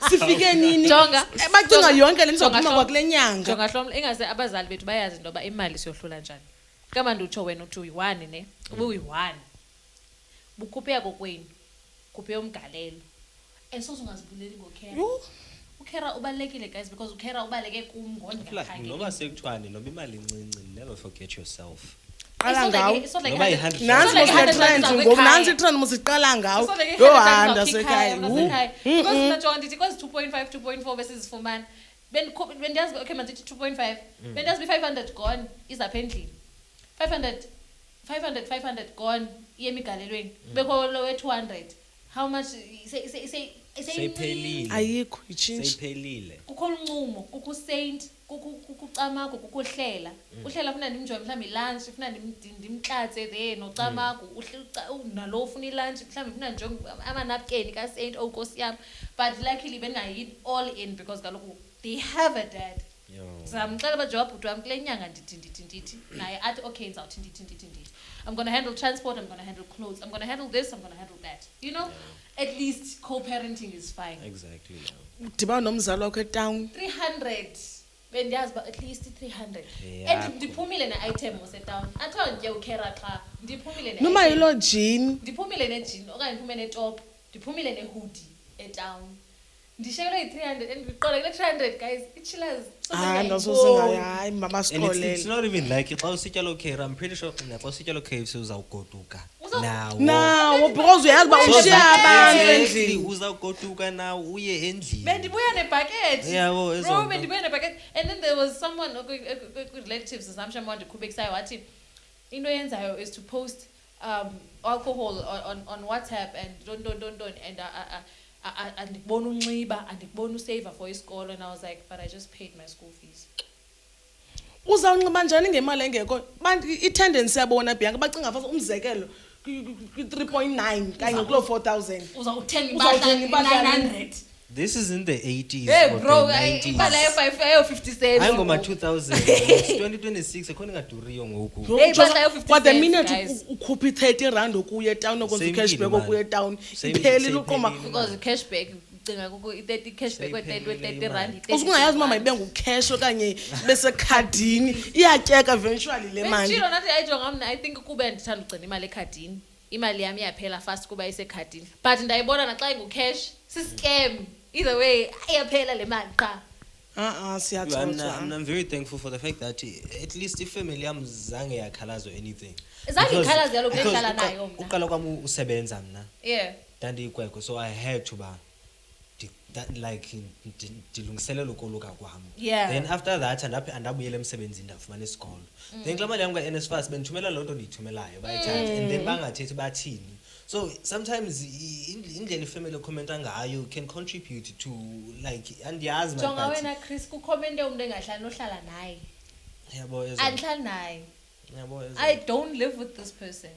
sifike nini jonga bacinga yonke le ndizophuma kwakule nyanga jonga hlomla ingase abazali bethu bayazi into yoba imali siyohlula njani kamandi utsho wena uthi uyi-1 ne ube uyi-1 bukhuphe yako kwenu khuphe umgalelo esoze ungazibuleli ngokhera Yho. ukhera ubalekile guys because ukhera ubaleke kum ngondiyakhangela Noba sekuthiwani noba imali incinci, never forget yourself. Qala ngawo. Noba i-100 Nansi like mos le 100 trend, rand ngoku nansi i-trend musiqala ngawo. Yo handa sekhaya. because najonga ndithi kwezi 2.5 2.4 besizifumana bendiyazi okay mandithi 2.5 bendiyazi bi-500 gone izapha endlini 500 gone iye emigalelweni bekho lo we-200 how much Seyiphelile. Ayikho ichange. Seyiphelile. kukho uncumo kukho saint kucamago kukuhlela uhlela ufuna ndimjonge mhlawumbe ilunch ufuna ndimklatse there nocamago nalo ufuna ilunch mhlawumbe ufuna njonge amanapkeni kasaint Nkosi yami but luckily bendingayi all in because kaloku they have a dad zamxela bajawab bhuti wami kule nyanga ndithi naye athi okay ndizawuthi ndithi I'm going to handle transport, I'm going to handle clothes, I'm going to handle this, I'm going to handle that. You know, at least co-parenting is fine. Exactly. Diba nomzali wakho etown. 300 bendiyazi ba at least 300 Yeah. and ndiphumile ne-item wasetown athiwa nditye ukhera xa ndiphumile Noma yilo jean. ndiphumile nejini okanye ndiphume netop ndiphumile nehoodie etown ndishekelwe yi-300 and ndiqonde kule 300 guys ichillers Hayi mama And sikolele. it's not even like xa usitya lo KFC, I'm pretty sure xa usitya lo KFC uzawugoduka nawo. Nawo because uyazi ba ushiya abantu Exactly, endlini. uzawugoduka nawo uye endlini. bendibuya nebhaket Yabo, bro ezo nto. bendibuya nebhaket and then there was someone relatives zamsha ndiqhubekisaya wathi into yenzayo is to post alcohol on WhatsApp and don't and andikubona unxiba andikubona usave for isikolo and I was like but I just paid my school fees. Uzawunxiba njani ngemali engekho? Bantu i-tendency yabona Bianca bacinga fasa umzekelo ku-3.9 kanye kulo 4000. Uzawuthenga Uzawuthenga impahla impahla 900. This is in the 80s Hey or bro, the 90s. impahla yo 50 cents. Ayingoma 2000. It's 2026 akho ngaduriyo ngoku. Hey, impahla yo 50 But the cents, minute guys. ukhuphi 30 rand okuye town okwenza Same cashback thing, okuye man. town Same- iphelile same uqoma. thing. Because cashback ucinga kuku 30 cashback we-30 rand. Usungayazi mama ibe ngucash okanye bese khadini iyatyeka eventually le mali. Benditshilo nathi ayijonga mna I think kuba ndithanda ugcina imali ekhadini. Imali yami iyaphela fast kuba isekhadini. But ndayibona naxa ingucash si-scam. Either way iyaphela le mali qha. Siyathotha. I'm very thankful for the fact that at least ifamily yam zange yakhalazo anything. Zange ikhalaze yalo Because kuhlala nayo mna. uqala kwami usebenza mna. Yeah. Ndandiyikwekwe so I had to ba ndilungiselela ukoluka kwam. Yeah. Then after that andabuyela emsebenzini ndafumana isikolo. Then kulaa mali yam ka-NSFAS bendithumela loo nto ndiyithumelayo bayithatha and then bangathethi bathini. So sometimes indlela ifamily ekhomenta ngayo can contribute to like andiyazi Jonga wena Chris kukhomende umuntu engahlali nohlala naye. yabo Andihlali naye. yabo I don't live with this person.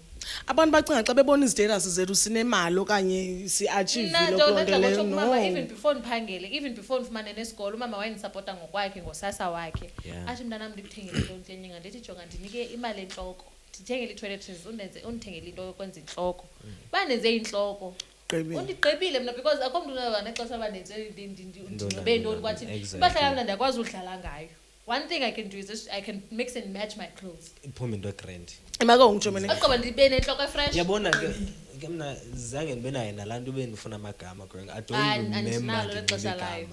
Abantu bacinga xa bebona istatus zethu sinemali okanye si-achieve lonto leyo. Mama No. even before ndiphangele even before ndifumane nesikolo umama wayendisapota ngokwakhe ngosasa wakhe Yeah. athi mntanam ndikuthengele into entle nyanga ndithi jonga ndinike imali entloko ndithengele i-toiletries undithengele into yokwenza intloko bandenze intloko Gqibile. undigqibile mna because akho mntu unexesha abandenze ndinobe ntoni kwathini Exactly. impahla yam mna ndiyakwazi udlala ngayo. One thing I can do is just, I can mix and match my clothes. iphume into grand. Emake ungijomene. Aqoba ndibe nenhloko fresh. Yabona ke mna zange ndibe naye nalantu bendifuna amagama growing. I don't remember andinalo lexesha layo.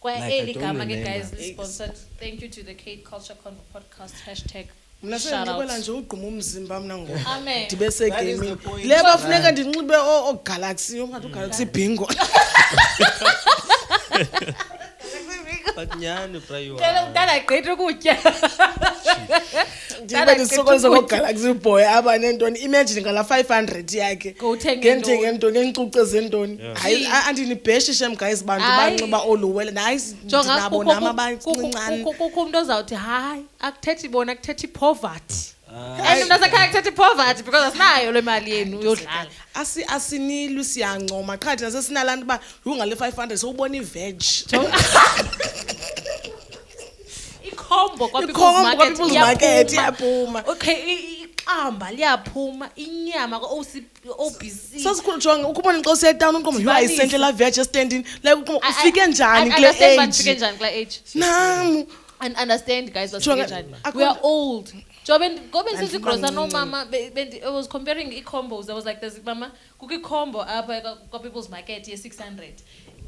Kwa Like, I eli don't gama ke remember. guys is sponsored. Thank you to the Kate Culture Convo podcast hashtag. Mna Shout sendiqibela out. nje ugquma umzimba mna ngoku. Amen. Ndibe That is the segaming. point, Le right? bafuneka ndinxibe oGalaxy, ungathi uGalaxy bingo. But nyani prayo. Cela umntana agqithe ukutya. Ndibe ndisokolisa ngoGalaxy boy aba nentoni. Imagine ngala 500 yakhe. Ngowuthenga Ngentenge ntoni ngencuce zentoni. Hayi andinibheshishe guys bantu Hayi. banxiba oluwele. Hayi Jonga ndinabo nama abancincane. kukho umuntu ozawuthi hayi akuthethi bona akuthethi poverty. And unasekhaya akuthethi poverty because asinayo le mali yenu yodlala. Asinilwi siyancoma qha thina sesinalantu ba ungale 500 sowubona iveg. Ikhombo kwa Ikhombo kwa People's Market iyaphuma. iyaphuma. Okay, iqamba liyaphuma, inyama kwa OBC. Sasikhulujonga ukubona xa usiya town uqomba you are Dibanisa. essential la veg standing like uqomba ufike njani I kule understand but ufike age. njani kule age. Nam And understand guys Jonga, we are old. Job and go and see grocer no mama. I was comparing combos. I was like, there's mama cookie combo up at people's market here 600.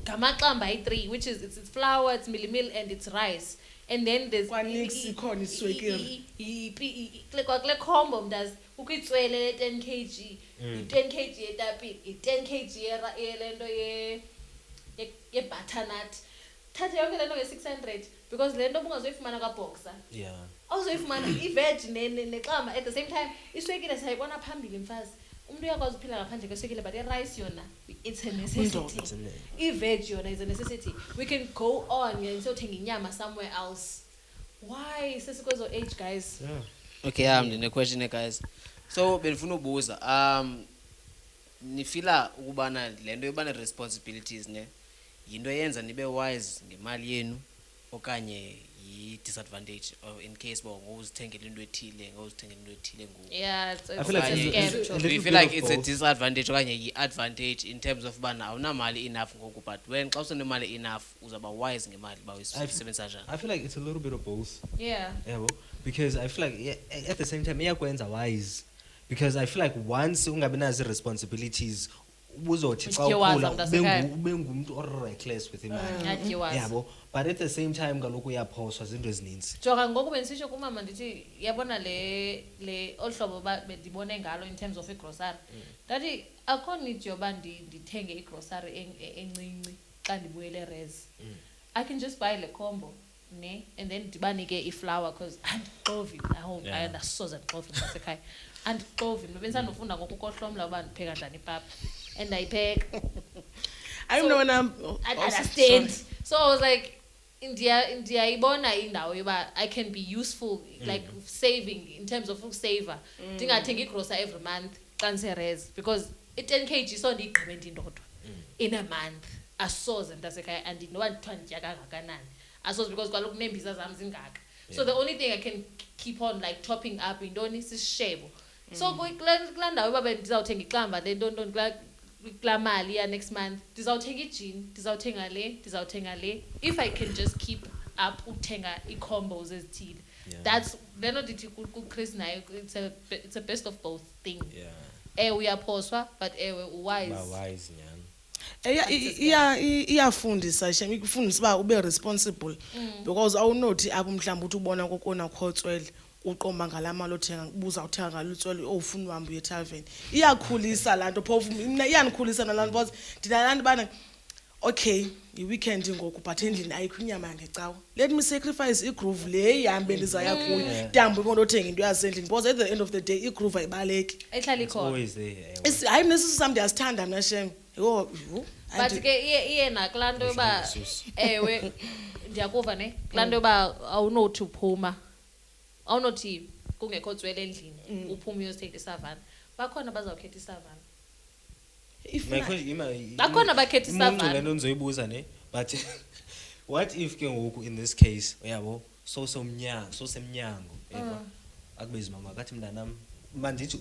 Gamaklam by 3, which is it's flour, it's meal, and it's rice. And then there's click combo does cookie 10 kg, 10 kg tapi, 10 kg ye butternut. Thatha yonke lento nge600 because lento bungazoyifumana ka boxer. Yeah. Awuzoyifumana iveg neqama at the same time iswekile sayibona phambili mfazi. Umuntu uyakwazi ukuphila ngaphandle kweswekile but rice yona it's a necessity. Iveg yona is a necessity. We can go on and so thenga inyama somewhere else. Why sesikwezo age guys? Yeah. Okay, ndine question guys. So benifuna ubuza nifila ukubana lento yobana responsibilities ne yinto yenza nibe wise ngemali yenu okanye yi disadvantage in case ngozithengela into ethile yeah, I feel like it's a disadvantage okanye yi advantage in terms of bana awunamali enough ngoku but when xa usenemali enough uzaba wise ngemali bawuyisebenzisa njani. I feel like it's a little bit of both. Yeah, because I feel like at the same time iyakwenza wise because I feel like once ungabi nazo responsibilities ubuzothi xa ukhula ube ngumuntu reckless with imali. Yabo, but at the same time kaloku uyaphoswa izinto ezininzi. Joka ngoku bensisho kumama ndithi yabona le ohlobo bendibone ngalo in terms of igrocery. Ndathi akho need yoba ndithenge igrocery encinci xa ndibuyele res. I can just buy le combo ne and then ndibanike iflour because andixovi andasoze ndixovi ngasekhaya. Andixovi bensandofunda ngokukohlomla uba ndipheka njani ipapa. And I pack. I don't know when I understand. So I was like, India, ibona indawo yoba I can be useful, like saving in terms of saver. Ndingathengi grocer every month, xa res because 10 kg so ndigqibenti ndodwa in a month. Asoze ndasekhaya and no one nditya kangakanani. Asoze because kaloku nembiza zam zingaka. So the only thing I can keep on like topping up indoni sisishebo. So kula ndawo yoba ndizawuthenga ixamba le nto mali ya next month ndizawuthenga ijin ndizawuthenga le if I can just keep up uthenga i-combos ezithile. That's lento ndithi ku-Chris nayo it's a best of both thing. Uyaphoswa but wise iyafundisa shem ikufundisa uba ube responsible because awunothi apho mhlawumbe uthi ubona kokona khotswele uqomba ngalamali othenga ubuza uthenga ngalutswele ofuna uhamba uye tavern iyakhulisa lanto phofu mina iyanikhulisa nalanto because ndinalantu bana okay i-weekend ngoku but endlini ayikho inyama yangecawa let me sacrifice igroove le ihambe ndizaya kuyo ndambe umuntu othenga into yasendlini because at the end of the day igroove ayibaleki ehlala ikhona hayi mina sisisu sam ndiyasithanda mna shem yho but ke iye nakulanto yoba ewe ndiyakuva ne kulanto yoba awunothi uphuma awunothi kungekho tswele endlini uphuma uyosithenga isavana bakhona bazawukhetha isavana bakhona bakhetha isavana lento ndizoyibuza ne but what if ke ngoku in this case uyabo sosemnyango yebo akubezi mama kathi mntanami mandithi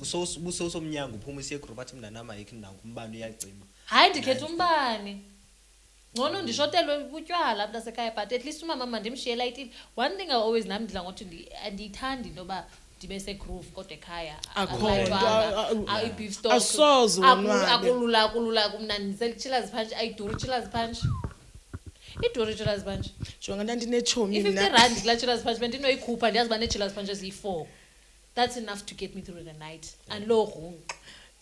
usosomnyango uphuma isiye group athi mntanami ayikho nawo umbane uyacima hayi ndikhetha umbane ngcono ndishotelwe ubutywala mntasekhaya but at least umama mandimshiye layitile. One thing I always nami ndidla ngothi andiyithandi noba ndibe segroove kodwa ekhaya i-beef stock asoze akulula kumnandi ndisel-chillers punch ayiduri chillers punch iduri chillers punch jonga ndandinetshomi i-50 kulaa chillers punch bendinoyikhupha ndiyazi uba nee-chillers punch eziyi-4 that's enough to get me through the night andiloo grunqu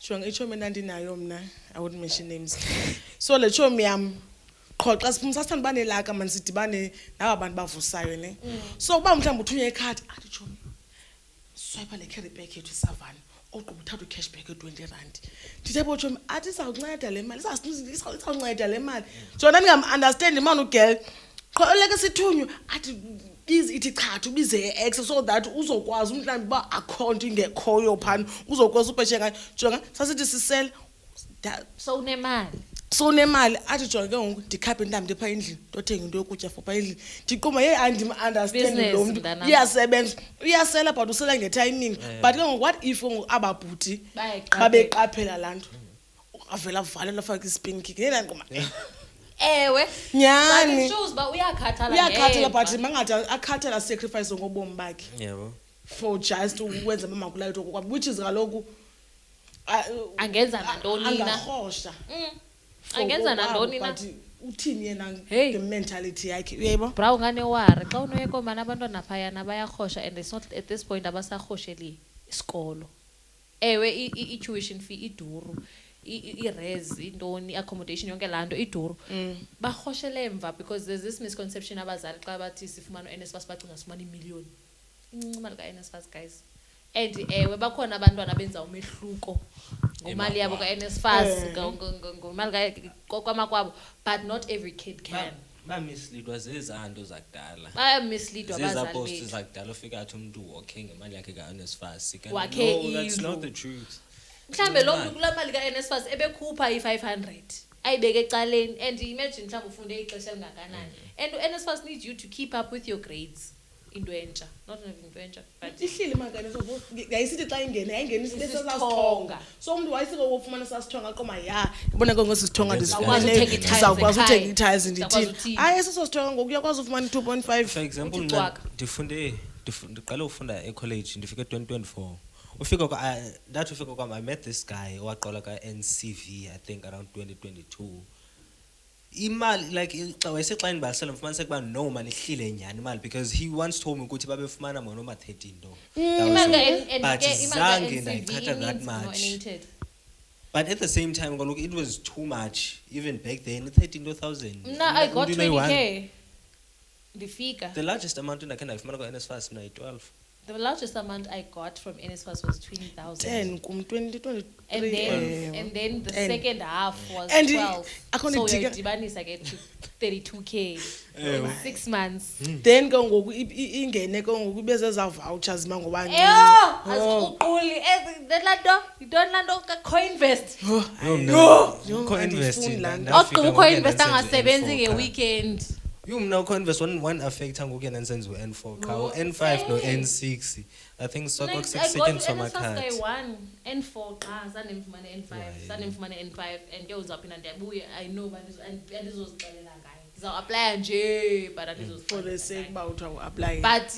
jonga itshomi endandinayo mna I wouldn't mention names so le tshomi yam qho xa siphuma sasithanda uba nelaka mani sidibane naba bantu bavusayo ne so uba mhlawumbi uthunywe ikhadi athi tshomi swipe le carry back yethu isavana ogqiba uthatha ucash back e20 rand ndithe bo tshomi athi izawunceda le mali izawunceda le mali jona ndingam-understand imani ugirl qho leke sithunywe athi ithi chatha ubize i-ex so that uzokwazi umhlawumbi uba akho nto ingekhoyo phana uzokwazi upeshe ngayo jonga sasithi sisele so unemali athi jonga ke ngoku ndikhaphe intambi ndipha endlini ndothenga into yokutya for pha endlini ndiquma ye andim-understand lo mntu iyasebenza uyasela but usela ngetiming but ke ngoku what if ababhuti babeqaphela laa nto avela valelwa faka ispin kick nenandiquma ewe nyani shows uba uyakhathala but mangathi akhathala sacrifice ngobomi bakhe yebo for just ukwenza amamakulayithi okwabo, which is kaloku angenza nantoni na angarhosha angenza nantoni na but uthini yena nge-mentality yakhe uyayibona bra unganewari xa unoyekomana abantwana phayana bayarhosha and it's not at this point abasarhosheli isikolo ewe i-tuition fee iduru i-res intoni accommodation yonke laa nto iduru barhoshele emva because there's this misconception abazali xa bathi sifumana u-NSFAS bacinga sifumana imiliyoni incinci imali ka-NSFAS guys and ewe bakhona abantwana benza umehluko ngomali yabo ka-NSFAS ngomali kwamakwabo but not every kid can bamisleadwa zezanto zakudala bayamisleadwa zezaposti abazali zakudala ufika athi umuntu wakhe ngemali yakhe ka-NSFAS Wakhe that's indlu. not the truth. mhlambe lo mntu kulaa mali ka-NSFAS ebekhupha i-500 ayibeke ecaleni and imagine mhlawumbe ufunde ixesha elingakanani and u-NSFAS needs you to keep up with your grades into entsha not even into entsha but ihlile imali yayisithi xa ingene yayingeni besesasithonga so umntu wayesingofumana sasithonga aqoma ya ibona ke ngosisithonga ndizawukwazi uthenga i-tiles ndithini hayi esesosithonga ngoku uyakwazi ufumana i-2.5 For example, Uthi cwaka. ndiqale ufunda e-college ndifike 2024 ufika kwam I met this guy owaqala ka-NCV I think around 2022 imali like xa wayesexa ndibalisela mfumanise ukuba no mali ihlile nyhani imali because he once told me ukuthi babefumana monoma 13 nto but zange ndayithatha that much but at the same time kaloku it was too much even back then 13,000 mna I got 20k ndifika the largest amount endakhe ndayifumana kwa-NSFAS mna yi-12 the largest amount I got from NSFAS was 20,000 10 kum 2023 and then the second half was And 12 akhona so idika- uyadibanisa ke to 32k in 6 months then ke ngoku ingene ke ngoku ibezeza vouchers mangobani asiquli ezilanto yintoni lanto ka-coinvest oqhuba ucoinvest angasebenzi nge-weekend mna ucoinvest one affecta ngoku yena ndisenza u-N4 kha u-N5 no-N6 I think soko kusetyenziswa amakhadi N1 N4 xa sandimfumane N5 sandimfumane N5 and ke uzawuphinda ndiyabuya I know andizozixelela ngayo ndizawuaplya nje but for the sake uba uthiwa uaplaye but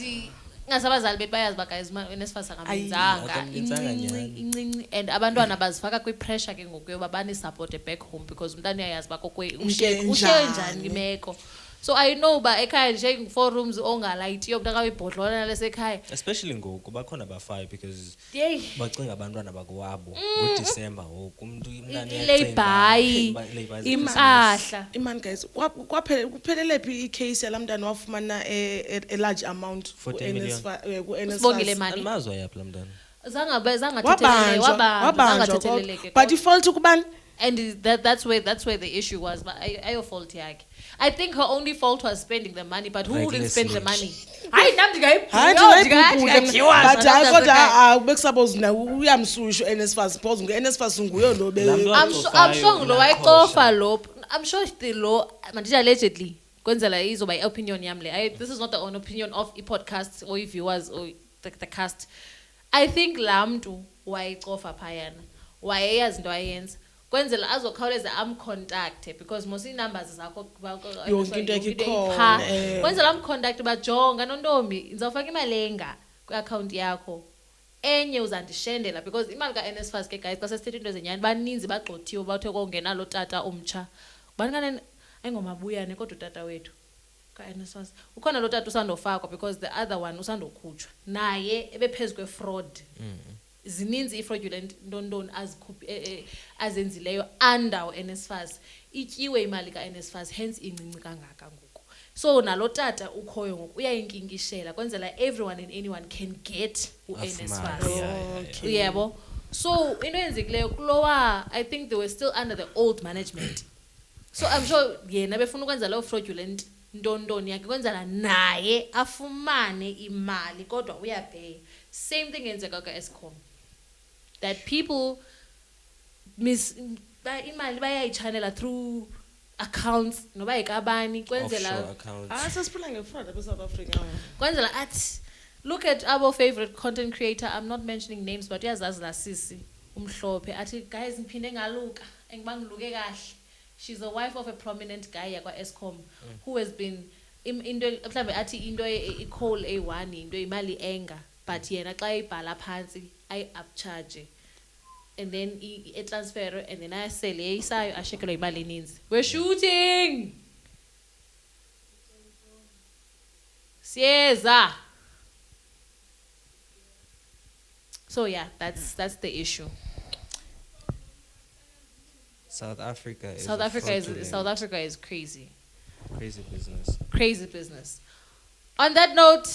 ngasabazali bethu bayazi ba guys u-NSFAS akamenzanga akamenzanga incinci and abantwana bazifaka kwi-pressure ke ngoku yoba banisupport back home because umntana uyayazi uba uhlele njani imeko so I know ba ekhaya nje 4 rooms ongalayitiyo mntu akawibhodlona lesekhaya especially ngoku bakhona bafayo because yey bacinga abantwana bakwabo ngoDisemba ngoku umuntu ileyibhayi impahla imani guys kuphelele phi icase yalamntana wafumana a large amount 40 million. sibongile mani andimazwa yaphi la mntana zangathethelele wabanjwa but ifault kubani and that's where the issue was but ayo fault yakhe I think her only fault was spending the money but who wouldn't spend the money hayi nam but hayi kodwa bekusuppose na uyamsusho u-NSFAS because nge-NSFAS nguyo lo I'm sure ngulo wayicofa lo I'm sure still lo mandithi allegedly kwenzela izoba i-opinion yam le this is not the own opinion of i-podcast or i-viewers or the cast I think laa mntu wayicofa phayana wayeyazi into ayenza kwenzela azokhawuleza amcontacte because most ii-numbers zakho yonke into yakhe ikhona kwenzela amcontacte bajonga nontombi ndizawufaka imali enga kwi-akhawunti yakho enye uzandishendela because imali ka-NSFAS ke guys xa sesithetha into zenyani baninzi bagxothiwe bathe kongenalo tata omtsha banikane ayingomabuyane kodwa utata wethu ka-NSFAS ukhona lo tata usandofakwa because the other one usandokhutshwa naye ebephezu kwe-fraud zininzi i-fraudulent ntontoni azenzileyo under u-NSFAS ityiwe imali ka-NSFAS hence incinci kangaka ngoku so nalo tata ukhoyo ngoku uyayinkinkishela kwenzela everyone and anyone can get u-NSFAS yebo so into eyenzekileyo kulowa I think they were still under the old management so I'm sure yena befuna ukwenza leyo fraudulent ntontoni yakhe kwenzela naye afumane imali kodwa uyapheya same thing yenzeka ka-Eskom that people imali bayayichanela through accounts noba yikabani kwenzela sesiphila nge-fraud apha eSouth Africa kwenzela athi look at our favorite content creator I'm not mentioning names but uyazazi la sisi umhlophe athi guys ngiphinde ngaluka engiba ngiluke kahle she's the wife of a prominent guy yakwa-Eskom who has been into mhlambe athi into i-coal A1 into imali enga but yena xa ibhala phansi ayi-upcharge and then i-transfer and then ayasele eyisayo ashekelwa imali eninzi. We're shooting! Siyeza! So yeah, that's the issue. South Africa is South Africa is crazy. crazy business. Crazy business. On that note,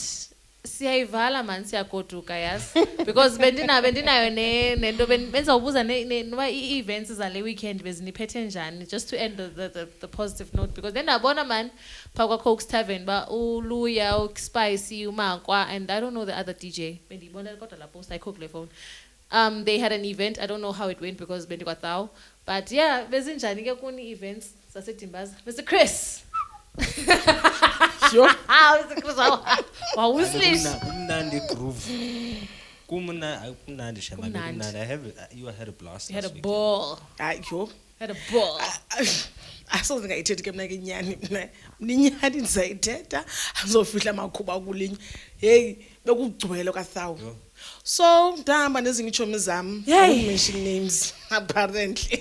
siyayivala man siyagoduka yazi because bendinayo nento benzawubuza noba ii-events zale weekend beziniphethe njani just to end the positive note because then ndabona man phaa kwa-Coke's Tavern ba uLuya uSpicy uMakwa and I don't know the other DJ bendiyibonela kodwa la post ayikho kule phone. They had an event. I don't know how it went because bendikwathaw. But yeah, bezinjani ke kuni events zaseDimbaza. Mr. Chris. Sure. Mr. Chris, wawuslish. Kumnandi groove. Kumnandi shema. You had a blast. You had a last weekend. ball. Hayi yho. Had a ball. Asoze ngayithethi ke mna ke inyani mna. Ninyani ndizayithetha. Azofihla amakhuba kulinye. Hey, bekugcwele kwaSawu. So ndahamba nezinye iitshomi zam. I won't mention names apparently.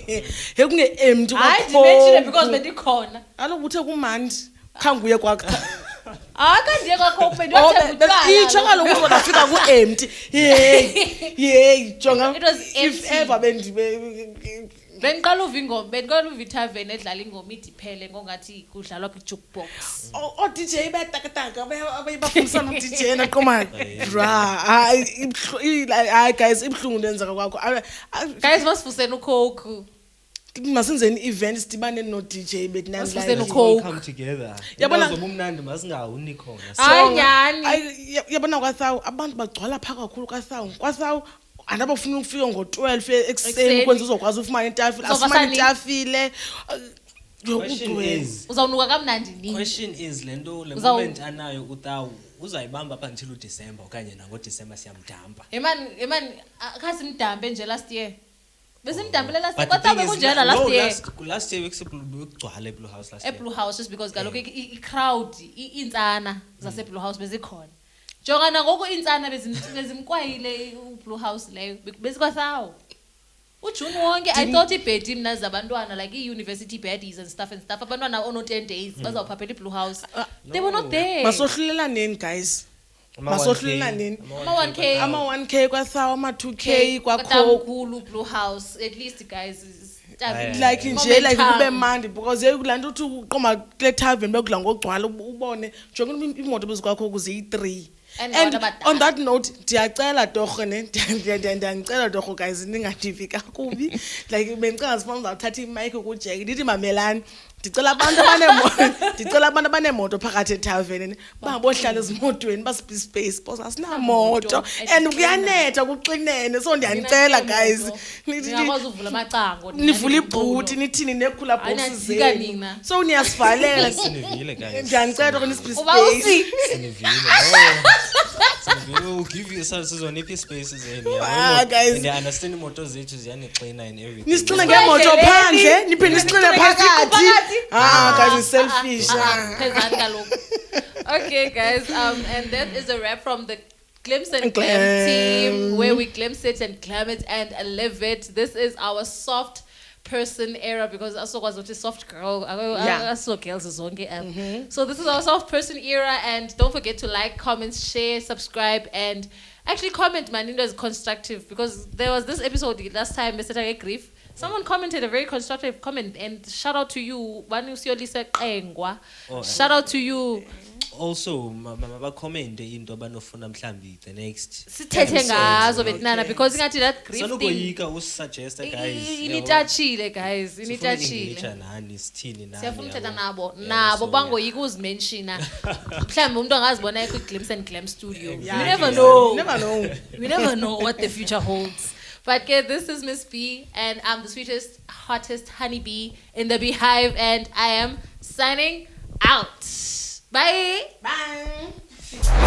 Hey kunge-empty I mentioned it because bendikhona. Kaloku uthe kumandi. Khanguye kwakho. Kandiye kwakho bendiyothenga utywala. Itsho kaloku ukuthi ndafika ku-empty. Hey, jonga. It was If empty. ever bendibe Bendiqala uva ingoma, bendiqala uva ithaveni edlala ingoma idiphele ngongathi kudlalwa kwi-jukebox. DJ betakataka abafundisana uDJ naqoma hayi guys ibhlungu lenzeka kwakho Guys, masifuseni uCoke. masenzeni event sidibane no DJ betnani Masifuseni live uCoke. Come together. Yabona- Yazoba umnandi masingawuni khona. Hayi nyani. yabona kwaSawu abantu bagcwala phaa kakhulu kwaSawu andabafuna ukufika ngo-12 ekuseni ukwenza uzokwazi ufumana itafile asifumane itafile Question is, Uzawunuka kamnandi nini? question is le Uzawu- moment anayo uTawu uzayibamba up until uDecember okanye nangoDecember siyamdampa. Eman, akasimdampe nje last year. Besimdampele last year. But the Kodwa thing is, bekunjena last year. last year bekugcwala eBlue House last year. eBlue House just because kaloku i-crowd iintsana zaseBlue House bezikhona. Jonga nangoku iintsana bezimkwayile uBlue House leyo bezikwaSawu. uJune wonke I thought ibhedi mna zabantwana like i-university baddies and stuff abantwana ono 10 days bazawuphaphela iBlue House. They were not there. masohlulelaneni guys masohlulelaneni Ama-1K. ama-1K kwaSawu ama-2K kwaCoke Katamkhulu Blue House at least guys like nje like kube mandi because laa nto uthi uqoma kule tavern bekudla ngogcwala ubone jonga imoto bezikwakho kuze yi-3 And and what about on that note ndiyacela torho ne ndiyacela torho guys ningandivi kakubi like bendicela sifuna uzawuthatha imayikhi kujeke ndithi mamelani ndicela abantu abaneemoto phakathi etaveni bangabohlala ezimotweni basiphe ispace because asinamoto and kuyanetha kuxinene so ndiyanicela guys ningakwazi uvula amacango nivula ibhuti nithini nekhula boxes Ayinajika zenu nina. so niyasivalela Sinivile guys. ndiyanicela torho nisiphe uba ispace usi Sinivile. We'll give you sizoniphi spaces zenu. guys. And I understand imoto zethu ziyanixina and everything. nisixine ngemoto phandle niphinde nisixine phakathi guys selfish phezani kaloku. Okay guys, and that is a wrap from the Glimpse and Glam Glam. team, where we glimpse it and glam it and live it. This is our soft person era because I saw a soft girl. I saw girls zonke. So this is our soft person era, and don't forget to like, comment, share, subscribe, and actually comment. Man, it was constructive because there was this episode last time. Mr. Grief. Someone commented a very constructive comment, and shout out to you. Shout out to you. Also mabakhommente into abanofuna mhlambi the next Sithethe ngazo betnana because ingathi that grief thing sanokoyika usuggest guys initachile guys initachile nani sithini nani siyafuna uthetha yabo. nabo so, bangoyika uzimenshina mhlawumbe umuntu angazibona ekho Glimpse and Glam studio. We Yeah, never yeah. know. Never know. We never know what the future holds. But okay, this is Miss B, and I'm the sweetest, hottest honeybee in the beehive, and I am signing out. Bye. Bye.